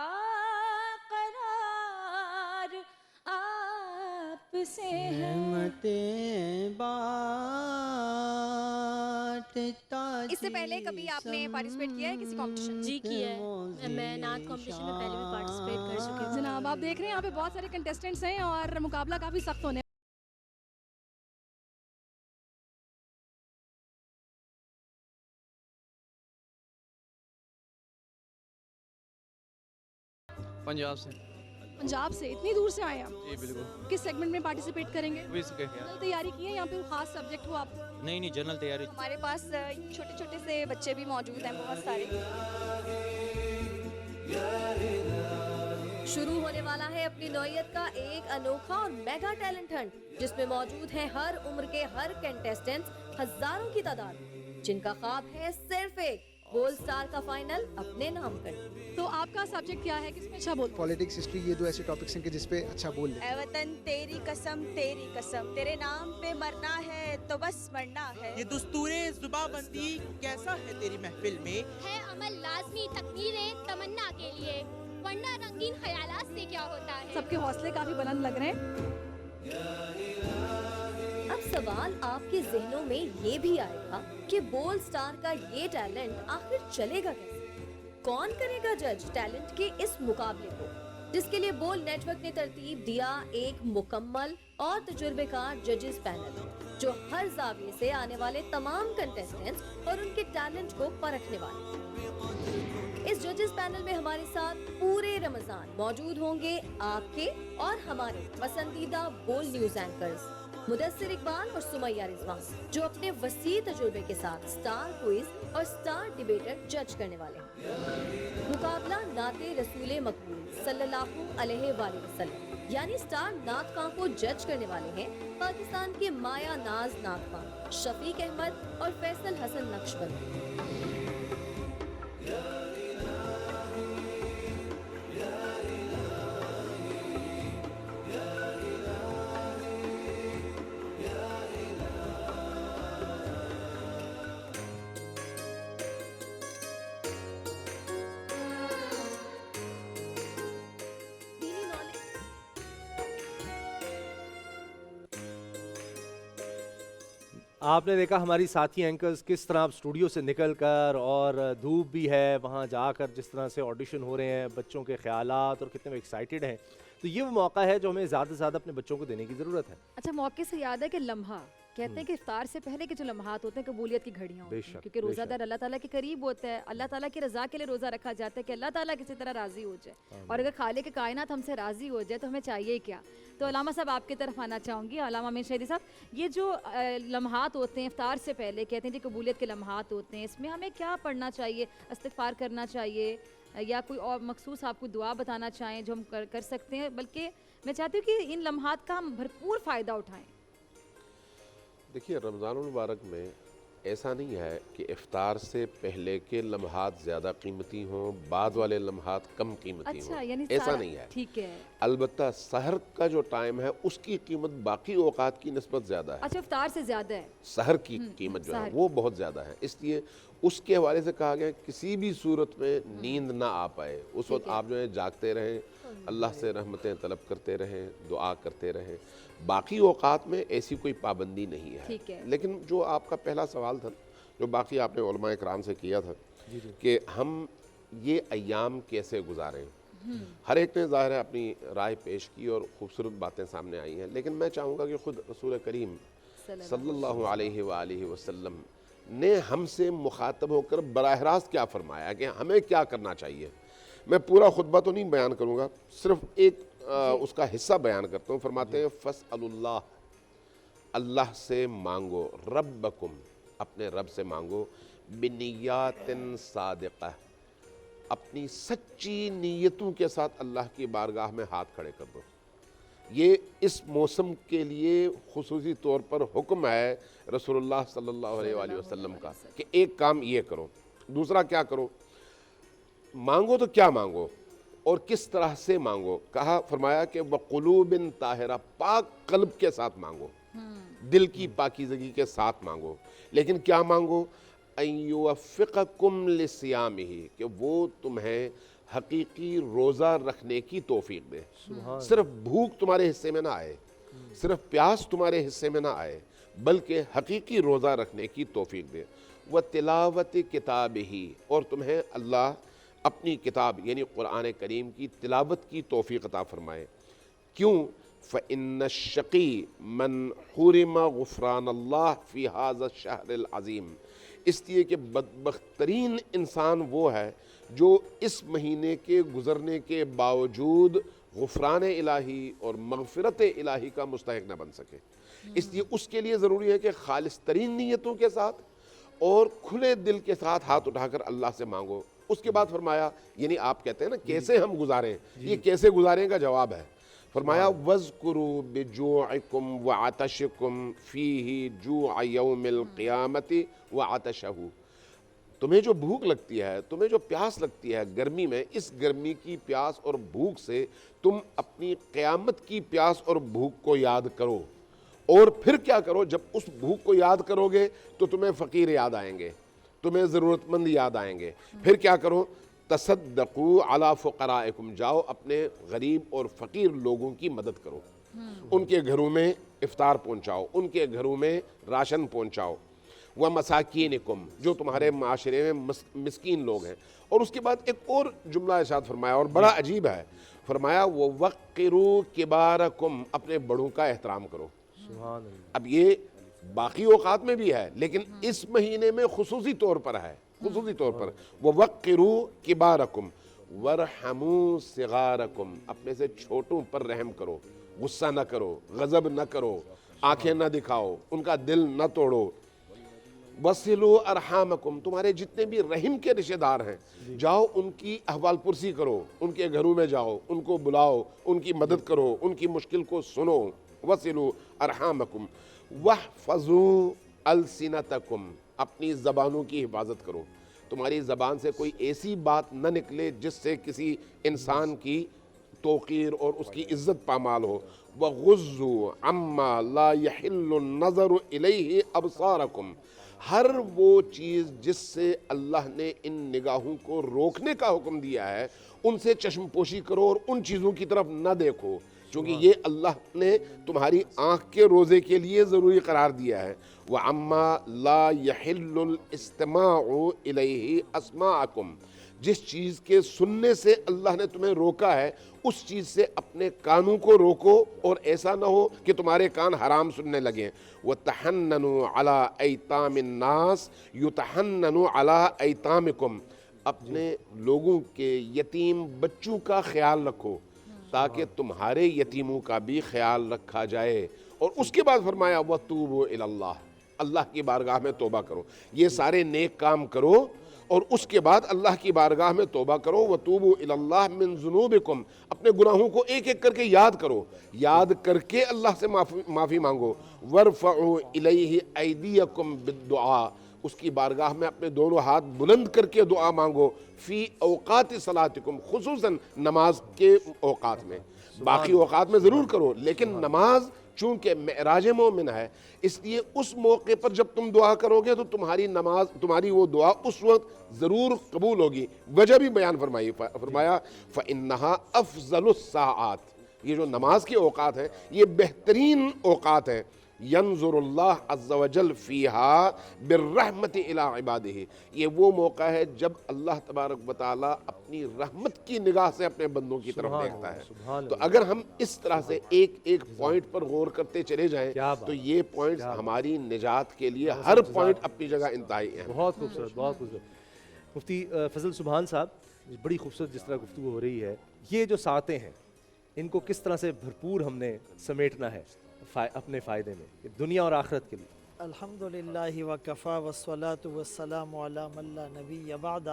W: करार आपसे
G: इससे पहले कभी आपने पार्टिसिपेट किया है किसी कंपटीशन?
E: जी किया है, मैं नात कंपटीशन में पहले भी पार्टिसिपेट कर चुकी हूँ। जनाब आप देख रहे हैं यहाँ पे बहुत सारे कंटेस्टेंट्स हैं और मुकाबला काफी सख्त होने।
D: पंजाब से।
E: पंजाब से इतनी दूर से आए हैं आप?
D: जी बिल्कुल।
E: किस सेगमेंट में पार्टिसिपेट करेंगे?
D: क्विज के।
E: जनरल तैयारी की है यहाँ पे खास सब्जेक्ट हो आप?
D: नहीं जनरल तैयारी।
G: हमारे पास छोटे छोटे से बच्चे भी मौजूद हैं बहुत सारे।
F: शुरू होने वाला है अपनी नौइयत का एक अनोखा और मेगा टैलेंट हंट, जिसमें मौजूद हैं हर उम्र के हर कंटेस्टेंट्स, हजारों की तादाद, जिनका ख्वाब है सिर्फ एक, बोल स्टार का फाइनल अपने नाम कर।
E: तो आपका सब्जेक्ट क्या है, किसमें अच्छा बोल?
I: पॉलिटिक्स, हिस्ट्री, ये दो ऐसे टॉपिक्स हैं कि जिस पे अच्छा बोल ले।
J: ऐ वतन तेरी कसम, तेरे नाम पे मरना है तो बस मरना है।
M: ये दुस्तूरे जुबाबंदी कैसा है तेरी महफिल में?
W: है अमल लाजमी तकदीरें तमन्ना के लिए, वरना रंगीन ख्यालात से क्या होता है।
E: सबके हौसले काफी बुलंद लग रहे हैं।
F: अब सवाल आपके जहनों में ये भी आएगा कि बोल स्टार का ये टैलेंट आखिर चलेगा कैसे? कौन करेगा जज टैलेंट के इस मुकाबले को, जिसके लिए बोल नेटवर्क ने तरतीब दिया एक मुकम्मल और तजुर्बेकार जजेस पैनल, जो हर जाविये से आने वाले तमाम कंटेस्टेंट्स और उनके टैलेंट को परखने वाले। इस जजेस पैनल में हमारे साथ पूरे रमजान मौजूद होंगे आपके और हमारे पसंदीदा बोल न्यूज एंकर्स मुदस्सिर इकबाल और सुमैया रिजवान, जो अपने वसी तजुर्बे के साथ स्टार क्विज और स्टार डिबेटर जज करने वाले हैं। मुकाबला नाते रसूले मकबूल सल्लल्लाहु अलैहि वसल्लम यानी स्टार नातखां को जज करने वाले हैं पाकिस्तान के माया नाज नातखां, शफीक अहमद और फैसल हसन नक्शबंदी।
B: आपने देखा हमारी साथी एंकर्स किस तरह अब स्टूडियो से निकलकर, और धूप भी है वहाँ जाकर जिस तरह से ऑडिशन हो रहे हैं, बच्चों के ख्यालात और कितने एक्साइटेड हैं। तो ये वो मौका है जो हमें ज़्यादा से ज़्यादा अपने बच्चों को देने की ज़रूरत है।
C: अच्छा, मौके से याद है कि लम्हा कहते हैं कि इफ्तार से पहले के जो लम्हात होते हैं कबूलियत की घड़ियाँ होती हैं, क्योंकि रोज़ादार अल्लाह ताला के करीब होता है, अल्लाह ताला की रज़ा के लिए रोज़ा रखा जाता है कि अल्लाह ताला किसी तरह राज़ी हो जाए, और अगर खालिक के कायनात हमसे राज़ी हो जाए तो हमें चाहिए क्या। तो अलामा साहब आपकी तरफ आना चाहूँगी। अलामा अमीन शहीदी साहब, ये जो लम्हात होते हैं इफ्तार से पहले, कहते हैं कि कबूलियत के लम्हात होते हैं, इसमें हमें क्या पढ़ना चाहिए, इस्तिग़फ़ार करना चाहिए, या कोई और मखसूस आपको दुआ बताना चाहें जो हम कर सकते हैं? बल्कि मैं चाहती हूँ कि इन लम्हात का हम भरपूर फ़ायदा उठाएँ।
Y: देखिए, रमज़ानुल मुबारक में ऐसा नहीं है कि इफ्तार से पहले के लम्हात ज़्यादा कीमती हों, बाद वाले लम्हात कम कीमती हों, ऐसा नहीं है।
C: ठीक है।
Y: अलबत्ता सहर का जो टाइम है उसकी कीमत बाकी औकात की निस्बत ज़्यादा है।
C: अच्छा, इफ्तार से ज़्यादा है
Y: सहर की कीमत जो है वो बहुत ज़्यादा है, इसलिए उसके हवाले से कहा गया किसी भी सूरत में नींद ना आ पाए, उस वक्त आप जो है जागते रहें, अल्लाह से रहमतें तलब करते रहें, दुआ करते रहें। बाकी औकात में ऐसी कोई पाबंदी नहीं है। लेकिन जो आपका पहला सवाल था, जो बाकी आपने उलमा इकराम से किया था कि हम ये अय्याम कैसे गुजारें, हर एक ने ज़ाहिर है अपनी राय पेश की और ख़ूबसूरत बातें सामने आई हैं, लेकिन मैं चाहूँगा कि ख़ुद रसूल करीम सल्लल्लाहु अलैहि वसल्लम ने हमसे मुखातब होकर बराह रास्त क्या फरमाया कि हमें क्या करना चाहिए। मैं पूरा खुतबा तो नहीं बयान करूँगा, सिर्फ एक उसका हिस्सा बयान करता हूँ। फरमाते हैं फस्अलुल्लाह, अल्लाह से मांगो, रब्बकुम, अपने रब से मांगो, बिनियातिन सादिक़ा, अपनी सच्ची नीयतों के साथ अल्लाह की बारगाह में हाथ खड़े कर दो। ये इस मौसम के लिए खुसूसी तौर पर हुक्म है रसूलुल्लाह सल्लल्लाहु अलैहि वसल्लम का कि एक काम ये करो, दूसरा क्या करो, मांगो तो क्या मांगो और किस तरह से मांगो। कहा, फरमाया कि वक़ुलूबिन ताहिरा, पाक कल्ब के साथ मांगो, दिल की पाकीज़गी के साथ मांगो। लेकिन क्या मांगो, अय्युवफ़िक़कुम लिसियामिही, कि वो तुम्हें हकीकी रोज़ा रखने की तौफीक दे। सिर्फ भूख तुम्हारे हिस्से में ना आए, सिर्फ प्यास तुम्हारे हिस्से में ना आए, बल्कि हकीकी रोज़ा रखने की तौफीक दे। व तिलावत किताब ही, और तुम्हें अल्लाह अपनी किताब यानी कुरान करीम की तिलावत की तौफीक अता फरमाए। क्यों? फ़इन्न शक़ी मन हुरिमा गुफ़रान अल्लाह फ़ी हाज़ा शहरिल अज़ीम, इसलिए कि बदबख्तरीन इंसान वो है जो इस महीने के गुज़रने के बावजूद गुफ़रान इलाही और मग़फ़िरत इलाही का मुस्तहिक़ न बन सके। इसलिए उसके लिए ज़रूरी है कि खालिस तरीन नीयतों के साथ और खुले दिल के साथ हाथ उठाकर अल्लाह से मांगो اس کے بعد فرمایا یعنی آپ کہتے ہیں نا کیسے ہم گزاریں, یہ کیسے گزاریں کا جواب ہے. فرمایا وَاذْكُرُوا بِجُوعِكُمْ وَعَطَشِكُمْ فِيهِ جُوعَ يَوْمِ الْقِيَامَةِ وَعَطَشَهُ. تمہیں جو بھوک لگتی ہے, تمہیں جو پیاس لگتی ہے گرمی میں, اس گرمی کی پیاس اور بھوک سے تم اپنی قیامت کی پیاس اور بھوک کو یاد کرو. اور پھر کیا کرو, جب اس بھوک کو یاد کرو گے تو تمہیں فقیر یاد آئیں گے, تمہیں ضرورت مند یاد آئیں گے. پھر کیا کرو, تصدقوا علی فقرائکم, جاؤ اپنے غریب اور فقیر لوگوں کی مدد کرو, ان کے گھروں میں افطار پہنچاؤ, ان کے گھروں میں راشن پہنچاؤ. وَمَسَاكِينِكُمْ, جو تمہارے معاشرے میں مسکین لوگ ہیں. اور اس کے بعد ایک اور جملہ ارشاد فرمایا اور بڑا عجیب ہے, فرمایا وَوَقِّرُوا كِبَارَكُمْ, اپنے بڑوں کا احترام کرو. اب یہ باقی اوقات میں بھی ہے لیکن اس مہینے میں خصوصی طور پر ہے, خصوصی طور پر. وَوَقِّرُوا كِبَارَكُمْ وَارْحَمُوا صِغَارَكُمْ, اپنے سے چھوٹوں پر رحم کرو, غصہ نہ کرو, غضب نہ کرو, آنکھیں نہ دکھاؤ, ان کا دل نہ توڑو. وَصِلُوا أَرْحَامَكُمْ, تمہارے جتنے بھی رحم کے رشتہ دار ہیں جاؤ ان کی احوال پرسی کرو, ان کے گھروں میں جاؤ, ان کو بلاؤ, ان کی مدد کرو, ان کی مشکل کو سنو. وَصِلُوا أَرْحَامَكُمْ وَاحْفَظُوا أَلْسِنَتَكُمْ, اپنی زبانوں کی حفاظت کرو, تمہاری زبان سے کوئی ایسی بات نہ نکلے جس سے کسی انسان کی توقیر اور اس کی عزت پامال ہو. وَغُضُّوا عَمَّا لَا يَحِلُّ النَّظَرُ إِلَيْهِ أَبْصَارَكُمْ, ہر وہ چیز جس سے اللہ نے ان نگاہوں کو روکنے کا حکم دیا ہے ان سے چشم پوشی کرو اور ان چیزوں کی طرف نہ دیکھو, چونکہ یہ اللہ نے تمہاری آنکھ کے روزے کے لیے ضروری قرار دیا ہے. وَعَمَّا لَا يَحِلُّ الْإِسْتِمَاعُ إِلَيْهِ أَسْمَاعَكُمْ, جس چیز کے سننے سے اللہ نے تمہیں روکا ہے اس چیز سے اپنے کانوں کو روکو, اور ایسا نہ ہو کہ تمہارے کان حرام سننے لگیں. وَتَحَنَّنُوا عَلَىٰ أَيْتَامِ النَّاسِ يُتَحَنَّنُوا عَلَىٰ أَيْتَامِكُمْ, اپنے لوگوں کے یتیم بچوں کا خیال رکھو تاکہ تمہارے یتیموں کا بھی خیال رکھا جائے. اور اس کے بعد فرمایا وَتُوبُوا إِلَى اللَّهِ, اللہ کی بارگاہ میں توبہ کرو. یہ سارے نیک کام کرو اور اس کے بعد اللہ کی بارگاہ میں توبہ کرو. وَتُوبُوا إِلَى اللَّهِ مِن ذُنُوبِكُمْ, اپنے گناہوں کو ایک ایک کر کے یاد کرو, یاد کر کے اللہ سے معافی مانگو. وَارْفَعُوا إِلَيْهِ أَيْدِيَكُمْ بِالدُّعَاءِ, اس کی بارگاہ میں اپنے دونوں ہاتھ بلند کر کے دعا مانگو. فی اوقات صلاتکم, خصوصاً نماز کے اوقات میں, باقی اوقات میں ضرور کرو لیکن نماز چونکہ معراج مومن ہے اس لیے اس موقع پر جب تم دعا کرو گے تو تمہاری نماز, تمہاری وہ دعا اس وقت ضرور قبول ہوگی. وجہ بھی بیان فرمائی, فرمایا فَإِنَّهَا أَفْضَلُ السَّاعَاتِ, یہ جو نماز کے اوقات ہیں یہ بہترین اوقات ہیں. ينظر اللہ عز وجل فیہا بالرحمت الی عبادہ, یہ وہ موقع ہے جب اللہ تبارک و تعالیٰ اپنی رحمت کی نگاہ سے اپنے بندوں کی طرف دیکھتا ہے. تو اگر ہم اس طرح سے ایک ایک پوائنٹ پر غور کرتے چلے جائیں تو یہ پوائنٹس ہماری نجات کے لیے ہر پوائنٹ اپنی جگہ انتہائی ہیں.
B: بہت خوبصورت, بہت خوبصورت. مفتی فضل سبحان صاحب, بڑی خوبصورت جس طرح گفتگو ہو رہی ہے, یہ جو ساعتیں ہیں ان کو کس طرح سے بھرپور ہم نے سمیٹنا ہے اپنے فائدے میں دنیا اور آخرت کے لیے.
A: الحمدللہ وکفا والصلاة والسلام علی من لا نبی بعد.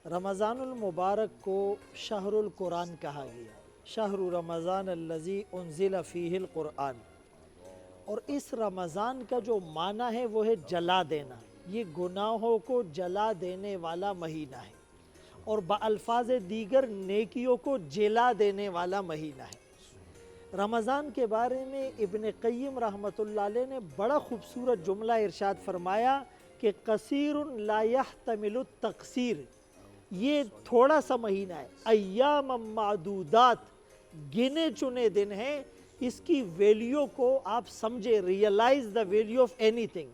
A: رمضان المبارک کو شہر القرآن کہا گیا, شہر رمضان الذی انزل فیہ القرآن, اور اس رمضان کا جو معنی ہے وہ ہے جلا دینا. یہ گناہوں کو جلا دینے والا مہینہ ہے اور بالفاظ دیگر نیکیوں کو جلا دینے والا مہینہ ہے. رمضان کے بارے میں ابن قیم رحمۃ اللہ علیہ نے بڑا خوبصورت جملہ ارشاد فرمایا کہ قصیر لا يحتمل التقصیر, یہ تھوڑا سا مہینہ ہے, ایام معدودات, گنے چنے دن ہیں, اس کی ویلیو کو آپ سمجھے, realise the value of anything.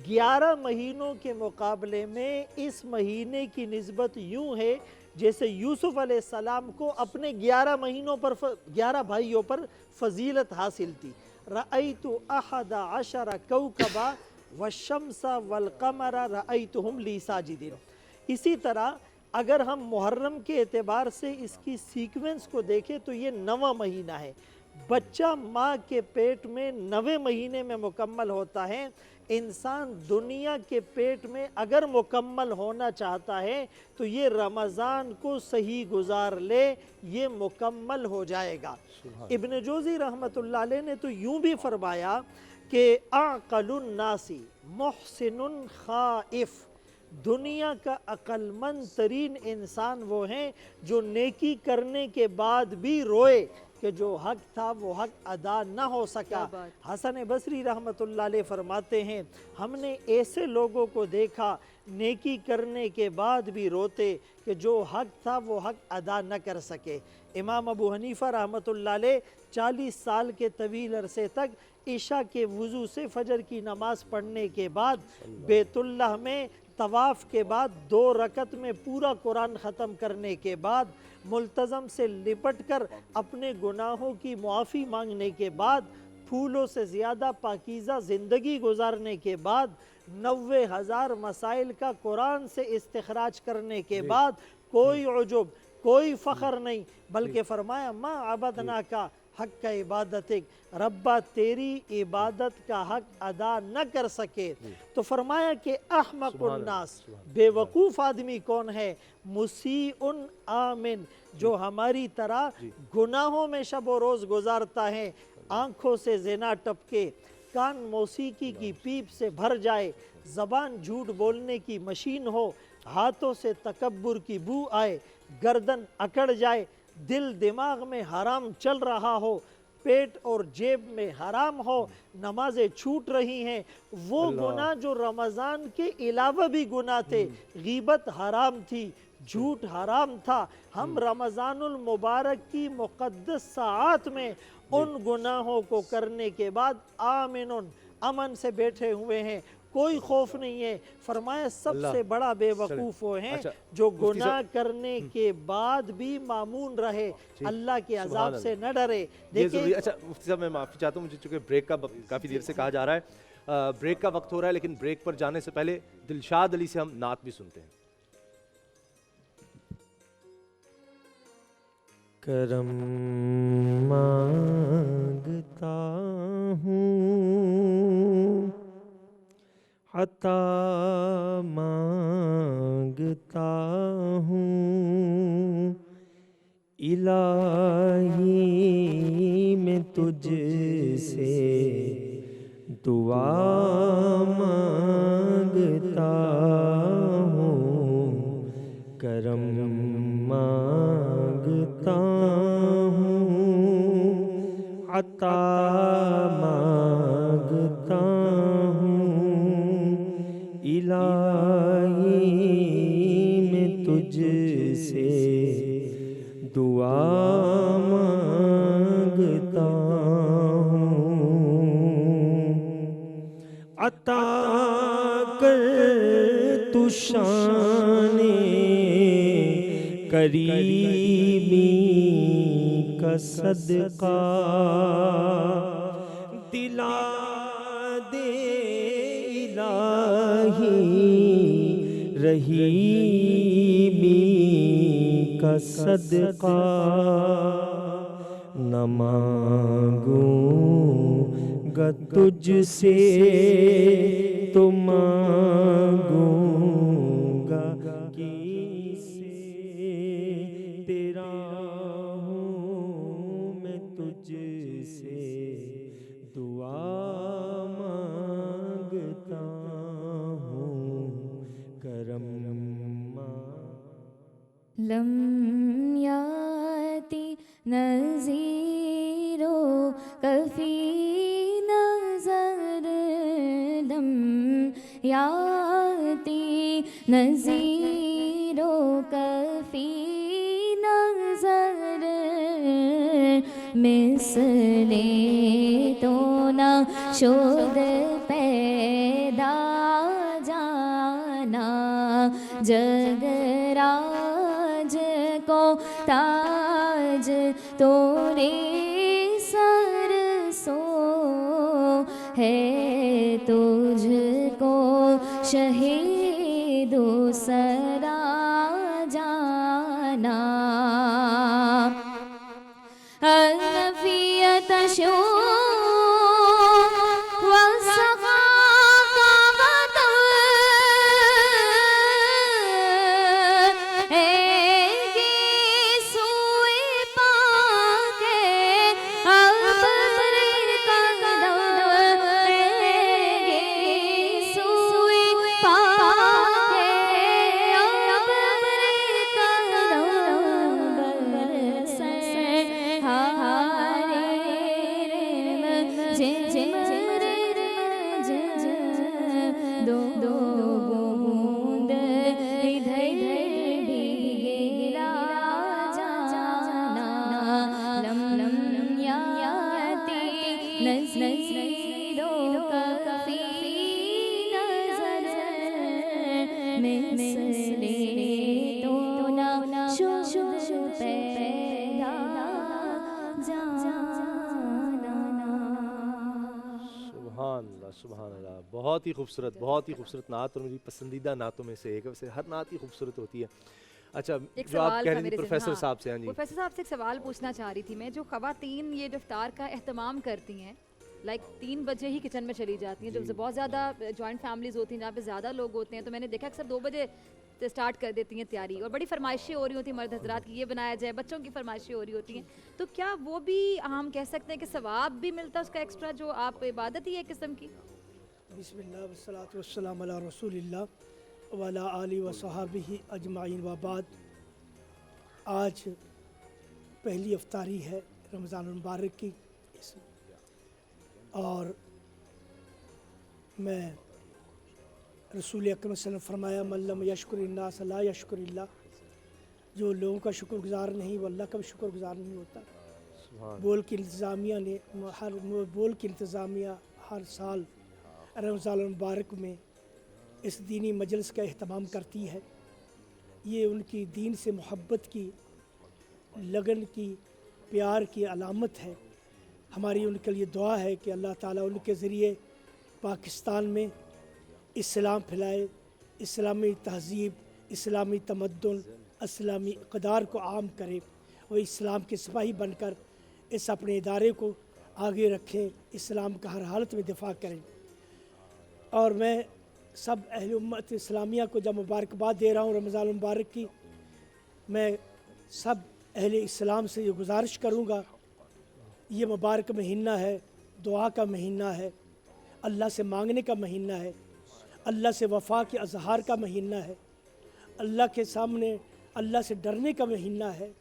A: 11 مہینوں کے مقابلے میں اس مہینے کی نسبت یوں ہے جیسے یوسف علیہ السلام کو اپنے 11 مہینوں پر 11 بھائیوں پر فضیلت حاصل تھی. رأیت 11 کوکبا والشمس والقمر رأیتہم لی ساجدین. اسی طرح اگر ہم محرم کے اعتبار سے اس کی سیکوینس کو دیکھیں تو یہ 9واں مہینہ ہے. بچہ ماں کے پیٹ میں 9ویں مہینے میں مکمل ہوتا ہے. इंसान दुनिया के पेट में अगर मुकम्मल होना चाहता है तो ये रमज़ान को सही गुजार ले, ये मुकम्मल हो जाएगा। इब्न जोज़ी रहमतुल्लाह अलैह ने तो यूं भी फरमाया कि अक़लुन नासी मुहसिनुन खाइफ, दुनिया का अक्लमंद तरीन इंसान वो हैं जो नेकी करने के बाद भी रोए कि जो हक था वो हक अदा न हो सका। हसन बसरी रहमतुल्लाह अलैह फरमाते हैं हमने ऐसे लोगों को देखा नेकी करने के बाद भी रोते कि जो हक था वो हक अदा न कर सके। इमाम अबू हनीफ़ा रहमतुल्लाह अलैह 40 साल के तवील अरसे तक इशा के वज़ू से फजर की नमाज पढ़ने के बाद बैतुल्लाह में तवाफ़ के बाद 2 रकत में पूरा कुरान ख़त्म करने के बाद मुल्तज़म से लिपट कर अपने गुनाहों की मुआफ़ी मांगने के बाद फूलों से ज़्यादा पाकीज़ा ज़िंदगी गुजारने के बाद 90,000 मसाइल का कुरान से इस्तिखराज करने के बाद कोई उजुब कोई फ़ख्र नहीं, बल्कि फरमाया मा अबदना का हक का इबादतिक, रब्बा तेरी इबादत का हक अदा न कर सके तो फरमाया कि अहमकुन नास, बेवकूफ़ आदमी कौन है, मुसीउन आमिन, जो हमारी तरह गुनाहों में शब व रोज़ गुजारता है, आँखों से ज़िना टपके, कान मौसीकी की पीप से भर जाए, ज़बान झूठ बोलने की मशीन हो, हाथों से तकब्बुर की बू आए, गर्दन अकड़ जाए, दिल दिमाग में हराम चल रहा हो, पेट और जेब में हराम हो, नमाजें छूट रही हैं, वो गुनाह जो रमज़ान के अलावा भी गुनाह थे, गीबत हराम थी, झूठ हराम था, हम रमज़ानुल मुबारक की मुक़द्दस साआत में उन गुनाहों को करने के बाद आमिनुन, अमन से बैठे हुए हैं, कोई खौफ नहीं है। फरमाया सबसे बड़ा बेवकूफ़ वो हैं जो गुनाह करने के बाद भी मामून रहे, अल्लाह के अजाब से न डरे।
B: देखिए अच्छा मुफ्ती साहब मैं माफ़ी चाहता हूँ, मुझे चूँकि ब्रेक का काफ़ी देर से कहा जा रहा है, ब्रेक का वक्त हो रहा है, लेकिन ब्रेक पर जाने से पहले दिलशाद अली से हम नात भी सुनते हैं।
H: करम मांगता हूँ, अता मांगता हूँ, इलाही मैं तुझसे दुआ मांगता हूँ, करम मांगता हूँ, अता मांगता इलाही मैं तुझसे दुआ मांगता हूँ, अता कर तू शाने करीबी का सदका, दिला दे रहीमी का सदका, न मांगूंगा तुझसे तो मांगूंगा किसे, तेरा हूँ मैं तुझसे दुआ मांगता हूँ, करम
K: लम याति नज़ीरो कफ़ी नज़र, लम याति नज़ीरो कफ़ी नज़र, मिसले तो न शुद पैदा जाना, जगराज को ताज तोरे सर सो है, तुझको शहीदो सरा जाना, अलफियत शो वसक़ा नज़रों का फी नज़र मिसले तो ना शुभ पैदा
B: सुभान अल्लाह, बहुत ही खूबसूरत नात और मेरी पसंदीदा नातों में से एक है। वैसे हर नात ही खूबसूरत होती है। अच्छा, जो आप कह रही थी प्रोफेसर साहब से, हाँ जी,
C: प्रोफेसर साहब से एक सवाल पूछना चाह रही थी मैं। जो ख़वातीन ये इफ्तार का एहतमाम करती हैं, लाइक 3 बजे ही किचन में चली जाती हैं, जो बहुत ज़्यादा जॉइंट फैमिलीज़ होती हैं जहाँ पे ज़्यादा लोग होते हैं, तो मैंने देखा अक्सर 2 बजे स्टार्ट कर देती हैं तैयारी, और बड़ी फरमाइशें हो रही होती हैं मर्द हजरात की, ये बनाया जाए, बच्चों की फरमाइशें हो रही होती हैं, तो क्या वो भी हम कह सकते हैं कि सवाब भी मिलता है उसका एक्स्ट्रा, जो आप इबादत ही है किस्म की?
N: बिस्मिल्लाह वस्सलातु वस्सलाम अला रसूलिल्लाह व अला आलिहि व सहाबिहि अजमाइन व बाद। आज पहली इफ्तारी है रमज़ान मुबारक की, और मैं रसूल अकरम सल्लल्लाहु अलैहि वसल्लम फरमाया मल्लम यशकुरिन्नास ला यशकुरिल्लाह, जो लोगों का शुक्रगुजार नहीं वो अल्लाह का भी शुक्रगुजार नहीं होता। बोल की इंतज़ामिया हर साल रमज़ान मुबारक में इस दीनी मजलिस का अहतमाम करती है। ये उनकी दीन से मोहब्बत की, लगन की, प्यार की अलामत है। हमारी उनके लिए दुआ है कि अल्लाह ताला उनके ज़रिए पाकिस्तान में इस्लाम फैलाए, इस्लामी तहज़ीब, इस्लामी तमद्दुन, इस्लामी इक़दार को आम करे, वो इस्लाम के सिपाही बनकर इस अपने इदारे को आगे रखें, इस्लाम का हर हालत में दिफा करें। और मैं सब अहले उम्मत इस्लामिया को जब मुबारकबाद दे रहा हूँ रमज़ान मुबारक की, मैं सब अहले इस्लाम से ये गुजारिश करूँगा, ये मुबारक महीना है, दुआ का महीना है, अल्लाह से मांगने का महीना है, अल्लाह से वफ़ा के अजहार का महीना है, अल्लाह के सामने अल्लाह से डरने का महीना है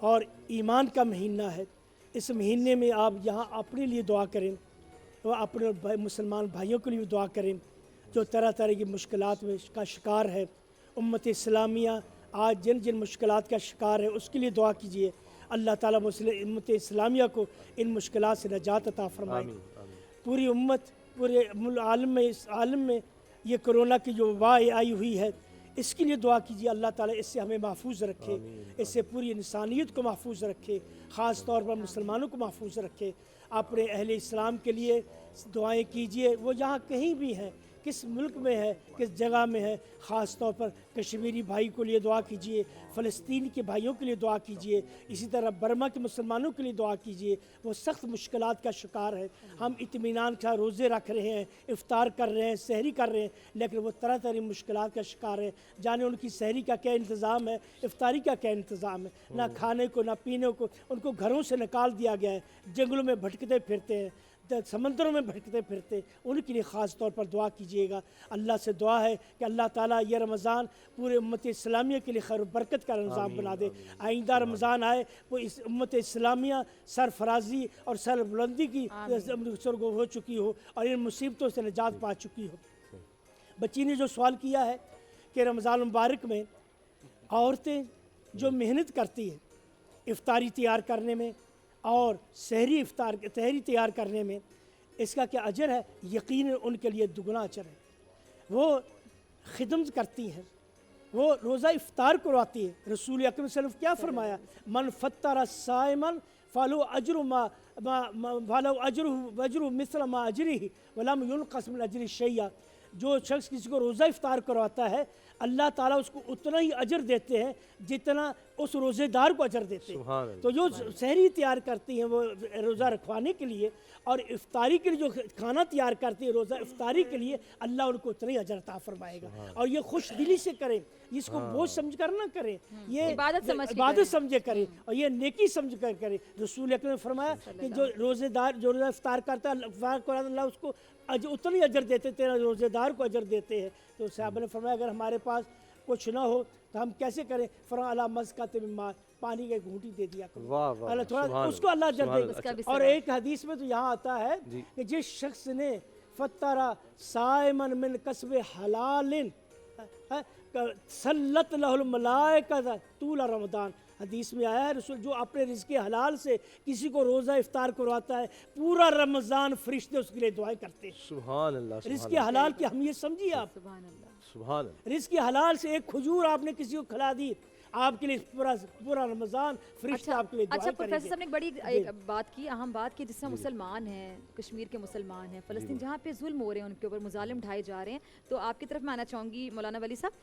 N: और ईमान का महीना है। इस महीने में आप यहाँ अपने लिए दुआ करें, वह अपने मुसलमान भाइयों के लिए भी दुआ करें जो तरह तरह की मुश्किलात में का शिकार है। उम्मत इस्लामिया आज जिन जिन मुश्किलात का शिकार है उसके लिए दुआ कीजिए, अल्लाह ताला उम्मत इस्लामिया को इन मुश्किलात से नजात अता फरमाए। पूरी उम्मत, पूरे आलम में, इस आलम में ये कोरोना की जो वबा आई हुई है, इसके लिए दुआ कीजिए अल्लाह ताला इससे हमें महफूज रखे, इससे पूरी इंसानियत को महफूज रखे, ख़ास तौर पर मुसलमानों को महफूज रखे। अपने अहले इस्लाम के लिए दुआएं कीजिए, वो जहाँ कहीं भी हैं, किस मुल्क में है, किस जगह में है। ख़ास तौर पर कश्मीरी भाई के लिए दुआ कीजिए, फ़लस्तीन के भाइयों के लिए दुआ कीजिए, इसी तरह बर्मा के मुसलमानों के लिए दुआ कीजिए। वो सख्त मुश्किलात का शिकार है। हम इत्मीनान का रोज़े रख रहे हैं, इफ़्तार कर रहे हैं, सहरी कर रहे हैं, लेकिन वो तरह तरह की मुश्किलात का शिकार है। जाने उनकी सहरी का क्या इंतज़ाम है, इफ़्तारी का क्या इंतज़ाम है, ना खाने को ना पीने को, उनको घरों से निकाल दिया गया है, जंगलों में भटकते फिरते हैं, समंदरों में भटकते फिरते, उनके लिए ख़ास तौर पर दुआ कीजिएगा। अल्लाह से दुआ है कि अल्लाह ताला ये रमज़ान पूरे उम्मत इस्लामिया के लिए खैर बरकत का रमज़ान बना दे। आइंदा रमज़ान आए वो इस उम्मत इस्लामिया सरफराजी और सरबुलंदी की सरगो हो चुकी हो और इन मुसीबतों से निजात पा चुकी हो। बच्ची ने जो सवाल किया है कि रमज़ान मुबारक में औरतें जो मेहनत करती हैं इफ़्तारी तैयार करने में और सहरी तैयार करने में, इसका क्या अजर है? यकीन उनके लिए दुगना अजर है। वो खिदमत करती हैं, वो रोज़ा इफ्तार करवाती है। रसूल अकरम सल्लल्लाहु अलैहि वसल्लम क्या फरमाया? मन फत्तरा साइमन फालो अजरु मिस्ल मा अजरिही वलम युनक़स मिन अजरि शैया। जो शख्स किसी को रोज़ा इफ्तार करवाता है, अल्लाह ताला उसको उतना ही अजर देते हैं जितना उस रोज़ेदार को अजर देते हैं। तो जो सहरी तैयार करती हैं वो रोज़ा रखवाने के लिए और इफ्तारी के लिए जो खाना तैयार करती है रोज़ा इफ्तारी के लिए, अल्लाह उनको उतना ही अजर अता फरमाएगा। और ये खुश दिली से करें, इसको बोझ समझ कर ना करें, ये इबादत समझे करें और ये नेकी समझ कर करें। रसूल अकरम ने फरमाया कि जो रोज़ेदार जो रोज़ा इफ्तार करता है अल्लाह उसको उतना ही अजर देते, तेरा रोज़ेदार को अजर देते हैं। तो साहब ने फरमाया अगर हमारे पास कुछ ना हो तो हम कैसे करें? फरमाया अला मज़क़त मिन मा, पानी की घूंटी दे दिया करो, अल्लाह थोड़ा उसको अल्लाह अजर देगा। और एक हदीस में तो यहाँ आता है कि जिस शख्स ने फत्तरा साइमन मिन कसबे हलालिन सल्लत लहुल मलाइका तूला रमज़ान, हदीस में आया है रसूल जो अपने रिज़्क़ हलाल से किसी को रोज़ा इफ्तार करवाता है पूरा रमज़ान फरिश्ते उसके लिए दुआएं करते हैं।
B: सुभान अल्लाह,
N: रिज़्क़ हलाल की अहमियत समझिए आप।
B: सुभान अल्लाह।
N: रिज़्क़ हलाल से एक खजूर आपने किसी को खिला दी, आपके लिए पूरा रमज़ान फरिश्ते आपके लिए दुआएं
C: अच्छा
N: करेंगे।
C: प्रोफेसर साहब ने एक बड़ी एक बात की, अहम बात की, जिससे मुसलमान हैं, कश्मीर के मुसलमान हैं, फ़लस्तीन जहाँ पे जुल्म हो रहे हैं, उनके ऊपर मुजालिम ढाए जा रहे हैं, तो आपकी तरफ मैं आना चाहूँगी मौलाना वली साहब,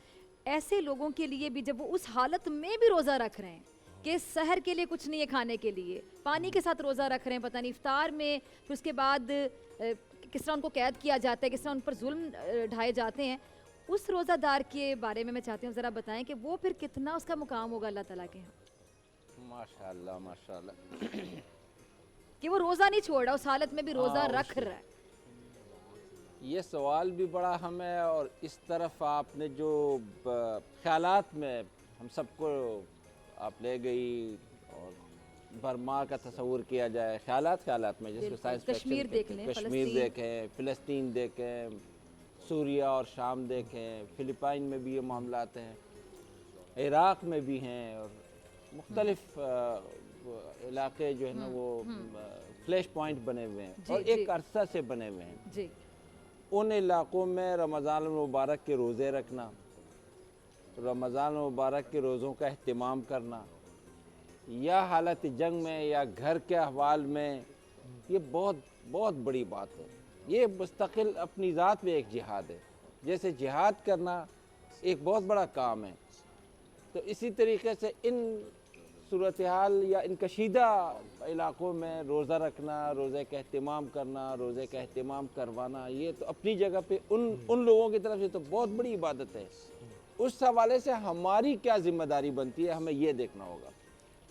C: ऐसे लोगों के लिए भी जब वो उस हालत में भी रोज़ा रख रहे हैं कि सहर के लिए कुछ नहीं है खाने के लिए, पानी के साथ रोज़ा रख रहे हैं, पता नहीं इफ्तार में, फिर उसके बाद किस तरह उनको कैद किया जाता है, किस तरह उन पर जुल्म ढाए जाते हैं, उस रोज़ादार के बारे में मैं चाहती हूँ ज़रा बताएं कि वो फिर कितना उसका मुकाम होगा अल्लाह ताला के यहाँ।
P: माशाअल्लाह माशाअल्लाह
C: कि वो रोज़ा नहीं छोड़ रहा, उस हालत में भी रोज़ा रख रहा है।
P: ये सवाल भी बड़ा अहम है, और इस तरफ आपने जो ख्यालात में हम सबको आप ले गई, और बर्मा का तस्वुर किया जाए ख्यालात में, जिसको साइंस
C: कश्मीर
P: देखें, फ़लस्तीन देखें, सूरिया और शाम देखें, फ़िलिपाइन में भी ये मामलात हैं, इराक़ में भी हैं, और मुख्तलिफ़ इलाके जो है ना वो फ्लैश पॉइंट बने हुए हैं और एक अरसा से बने हुए हैं
C: जी।
P: उन इलाक़ों में रमज़ान मुबारक के रोज़े रखना, रमज़ान मुबारक के रोज़ों का अहतमाम करना, या हालत जंग में या घर के अहवाल में, ये बहुत बहुत बड़ी बात है। ये मुस्तकिल अपनी ज़ात में एक जिहाद है। जैसे जिहाद करना एक बहुत बड़ा काम है, तो इसी तरीके से इन सूरत हाल या इन कशीदा इलाक़ों में रोज़ा रखना, रोज़े का अहतमाम करना, रोज़े का अहतमाम करवाना, ये तो अपनी जगह पे उन लोगों की तरफ से तो बहुत बड़ी इबादत है। उस हवाले से हमारी क्या ज़िम्मेदारी बनती है, हमें ये देखना होगा